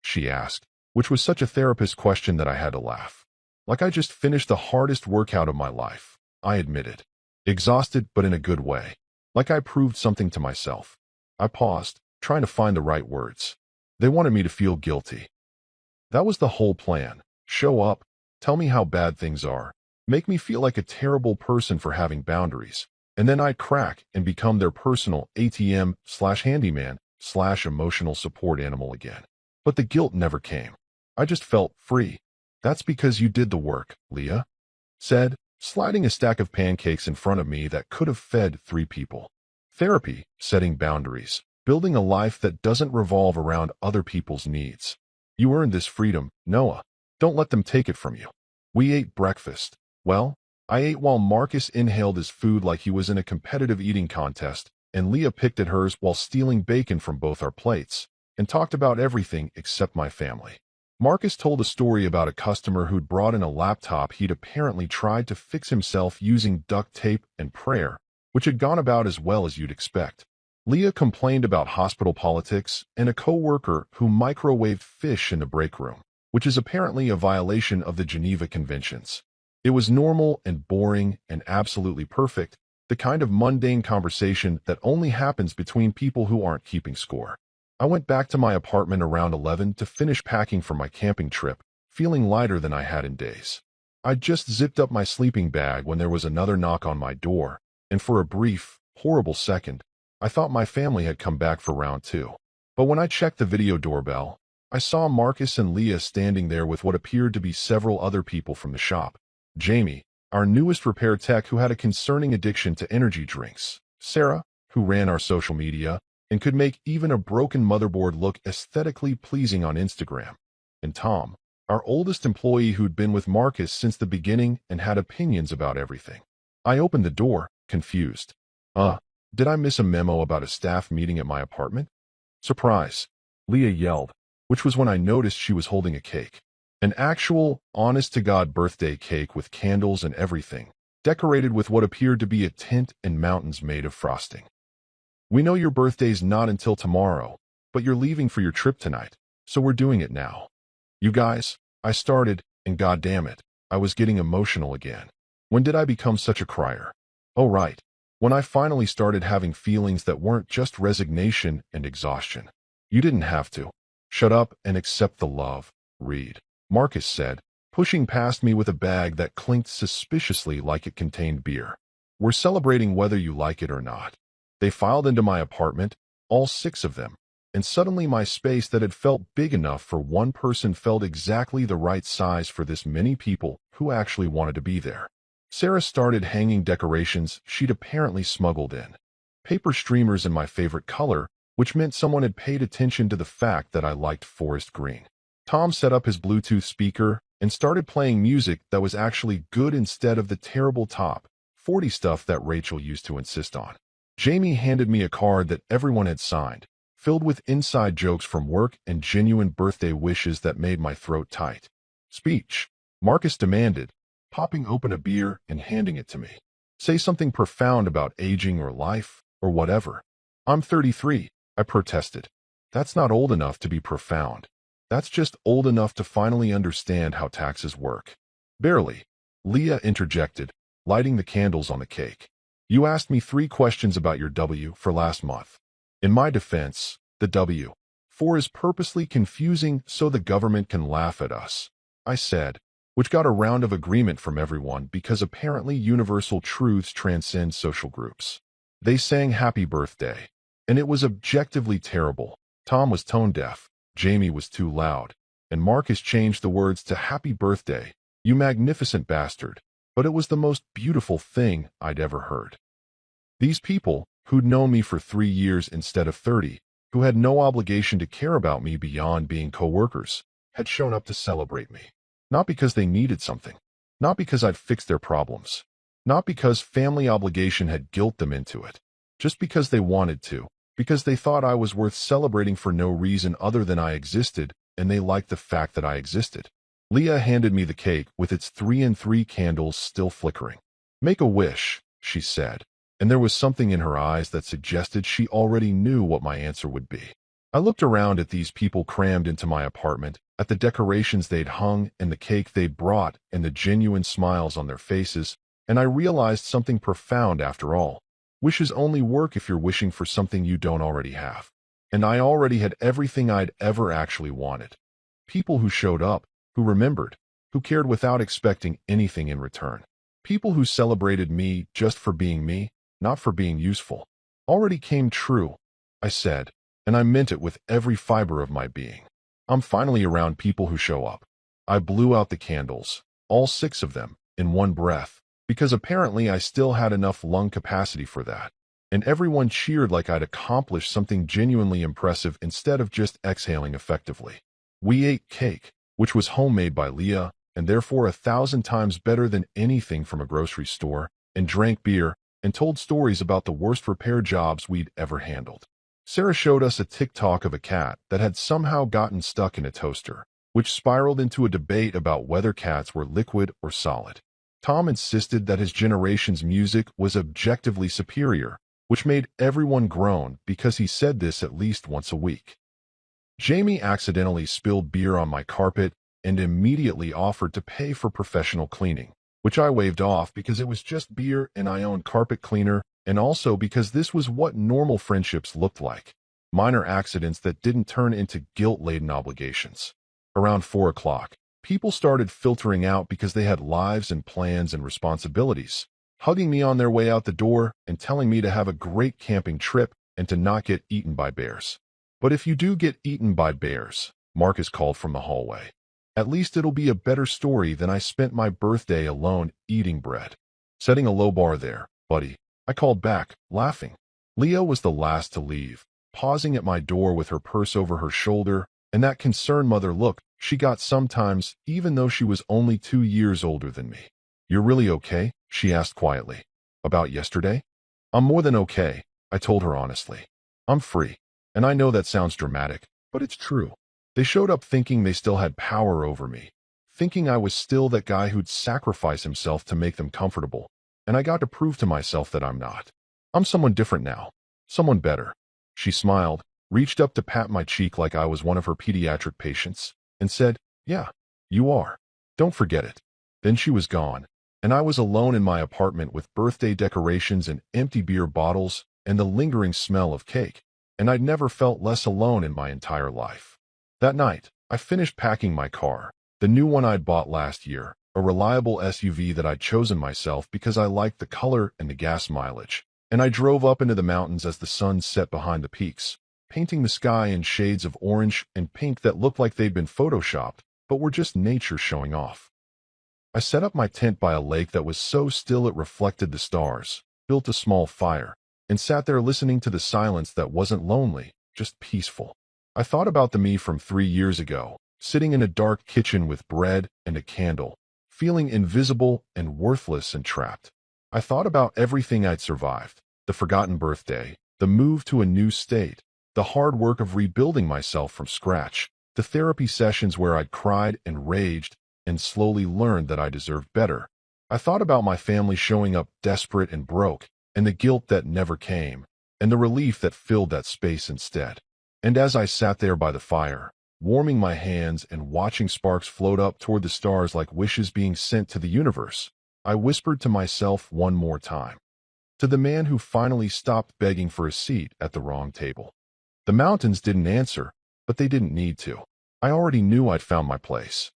she asked, which was such a therapist question that I had to laugh. Like I just finished the hardest workout of my life, I admitted. Exhausted, but in a good way. Like I proved something to myself. I paused, trying to find the right words. They wanted me to feel guilty. That was the whole plan. Show up, tell me how bad things are, make me feel like a terrible person for having boundaries, and then I'd crack and become their personal ATM/handyman/emotional support animal again. But the guilt never came. I just felt free. "That's because you did the work," Leah said, sliding a stack of pancakes in front of me that could have fed 3 people. "Therapy, setting boundaries, building a life that doesn't revolve around other people's needs. You earned this freedom, Noah. Don't let them take it from you." We ate breakfast. Well, I ate while Marcus inhaled his food like he was in a competitive eating contest, and Leah picked at hers while stealing bacon from both our plates, and talked about everything except my family. Marcus told a story about a customer who'd brought in a laptop he'd apparently tried to fix himself using duct tape and prayer, which had gone about as well as you'd expect. Leah complained about hospital politics and a co-worker who microwaved fish in the break room, which is apparently a violation of the Geneva Conventions. It was normal and boring and absolutely perfect, the kind of mundane conversation that only happens between people who aren't keeping score. I went back to my apartment around 11 to finish packing for my camping trip, feeling lighter than I had in days. I'd just zipped up my sleeping bag when there was another knock on my door, and for a brief, horrible second, I thought my family had come back for round 2. But when I checked the video doorbell, I saw Marcus and Leah standing there with what appeared to be several other people from the shop. Jamie, our newest repair tech who had a concerning addiction to energy drinks. Sarah, who ran our social media, and could make even a broken motherboard look aesthetically pleasing on Instagram. And Tom, our oldest employee who'd been with Marcus since the beginning and had opinions about everything. I opened the door, confused. Did I miss a memo about a staff meeting at my apartment? Surprise, Leah yelled, which was when I noticed she was holding a cake. An actual, honest-to-God birthday cake with candles and everything, decorated with what appeared to be a tent and mountains made of frosting. "We know your birthday's not until tomorrow, but you're leaving for your trip tonight, so we're doing it now." "You guys," I started, and goddammit, I was getting emotional again. When did I become such a crier? Oh right, when I finally started having feelings that weren't just resignation and exhaustion. "You didn't have to. Shut up and accept the love, Reed," Marcus said, pushing past me with a bag that clinked suspiciously like it contained beer. "We're celebrating whether you like it or not." They filed into my apartment, all 6 of them, and suddenly my space that had felt big enough for one person felt exactly the right size for this many people who actually wanted to be there. Sarah started hanging decorations she'd apparently smuggled in. Paper streamers in my favorite color, which meant someone had paid attention to the fact that I liked forest green. Tom set up his Bluetooth speaker and started playing music that was actually good instead of the terrible top 40 stuff that Rachel used to insist on. Jamie handed me a card that everyone had signed, filled with inside jokes from work and genuine birthday wishes that made my throat tight. "Speech," Marcus demanded, popping open a beer and handing it to me. Say something profound about aging or life, or whatever. I'm 33, I protested. That's not old enough to be profound. That's just old enough to finally understand how taxes work. Barely. Leah interjected, lighting the candles on the cake. You asked me 3 questions about your W for last month. In my defense, the W4 is purposely confusing so the government can laugh at us, I said, which got a round of agreement from everyone because apparently universal truths transcend social groups. They sang happy birthday, and it was objectively terrible. Tom was tone deaf, Jamie was too loud, and Marcus changed the words to happy birthday, you magnificent bastard, but it was the most beautiful thing I'd ever heard. These people, who'd known me for 3 years instead of 30, who had no obligation to care about me beyond being co-workers, had shown up to celebrate me. Not because they needed something, not because I'd fixed their problems, not because family obligation had guilt them into it, just because they wanted to, because they thought I was worth celebrating for no reason other than I existed, and they liked the fact that I existed. Leah handed me the cake with its 3 and 3 candles still flickering. Make a wish, she said, and there was something in her eyes that suggested she already knew what my answer would be. I looked around at these people crammed into my apartment, at the decorations they'd hung and the cake they'd brought and the genuine smiles on their faces, and I realized something profound after all. Wishes only work if you're wishing for something you don't already have. And I already had everything I'd ever actually wanted. People who showed up, who remembered, who cared without expecting anything in return. People who celebrated me just for being me, not for being useful. Already came true, I said, and I meant it with every fiber of my being. I'm finally around people who show up. I blew out the candles, all 6 of them, in one breath, because apparently I still had enough lung capacity for that. And everyone cheered like I'd accomplished something genuinely impressive instead of just exhaling effectively. We ate cake, which was homemade by Leah, and therefore 1,000 times better than anything from a grocery store, and drank beer, and told stories about the worst repair jobs we'd ever handled. Sarah showed us a TikTok of a cat that had somehow gotten stuck in a toaster, which spiraled into a debate about whether cats were liquid or solid. Tom insisted that his generation's music was objectively superior, which made everyone groan because he said this at least once a week. Jamie accidentally spilled beer on my carpet and immediately offered to pay for professional cleaning, which I waved off because it was just beer and I owned carpet cleaner, and also because this was what normal friendships looked like. Minor accidents that didn't turn into guilt-laden obligations. Around 4 o'clock, people started filtering out because they had lives and plans and responsibilities, hugging me on their way out the door and telling me to have a great camping trip and to not get eaten by bears. But if you do get eaten by bears, Marcus called from the hallway, at least it'll be a better story than I spent my birthday alone eating bread. Setting a low bar there, buddy, I called back, laughing. Leah was the last to leave, pausing at my door with her purse over her shoulder, and that concerned mother look she got sometimes, even though she was only 2 years older than me. You're really okay? She asked quietly. About yesterday? I'm more than okay, I told her honestly. I'm free. And I know that sounds dramatic, but it's true. They showed up thinking they still had power over me, thinking I was still that guy who'd sacrifice himself to make them comfortable, and I got to prove to myself that I'm not. I'm someone different now, someone better. She smiled, reached up to pat my cheek like I was one of her pediatric patients, and said, yeah, you are. Don't forget it. Then she was gone, and I was alone in my apartment with birthday decorations and empty beer bottles and the lingering smell of cake, and I'd never felt less alone in my entire life. That night, I finished packing my car, the new one I'd bought last year, a reliable SUV that I'd chosen myself because I liked the color and the gas mileage, and I drove up into the mountains as the sun set behind the peaks, painting the sky in shades of orange and pink that looked like they'd been photoshopped, but were just nature showing off. I set up my tent by a lake that was so still it reflected the stars, built a small fire, and sat there listening to the silence that wasn't lonely, just peaceful. I thought about the me from 3 years ago, sitting in a dark kitchen with bread and a candle, feeling invisible and worthless and trapped. I thought about everything I'd survived, the forgotten birthday, the move to a new state, the hard work of rebuilding myself from scratch, the therapy sessions where I'd cried and raged, and slowly learned that I deserved better. I thought about my family showing up desperate and broke, and the guilt that never came, and the relief that filled that space instead. And as I sat there by the fire, warming my hands and watching sparks float up toward the stars like wishes being sent to the universe, I whispered to myself one more time. To the man who finally stopped begging for a seat at the wrong table. The mountains didn't answer, but they didn't need to. I already knew I'd found my place.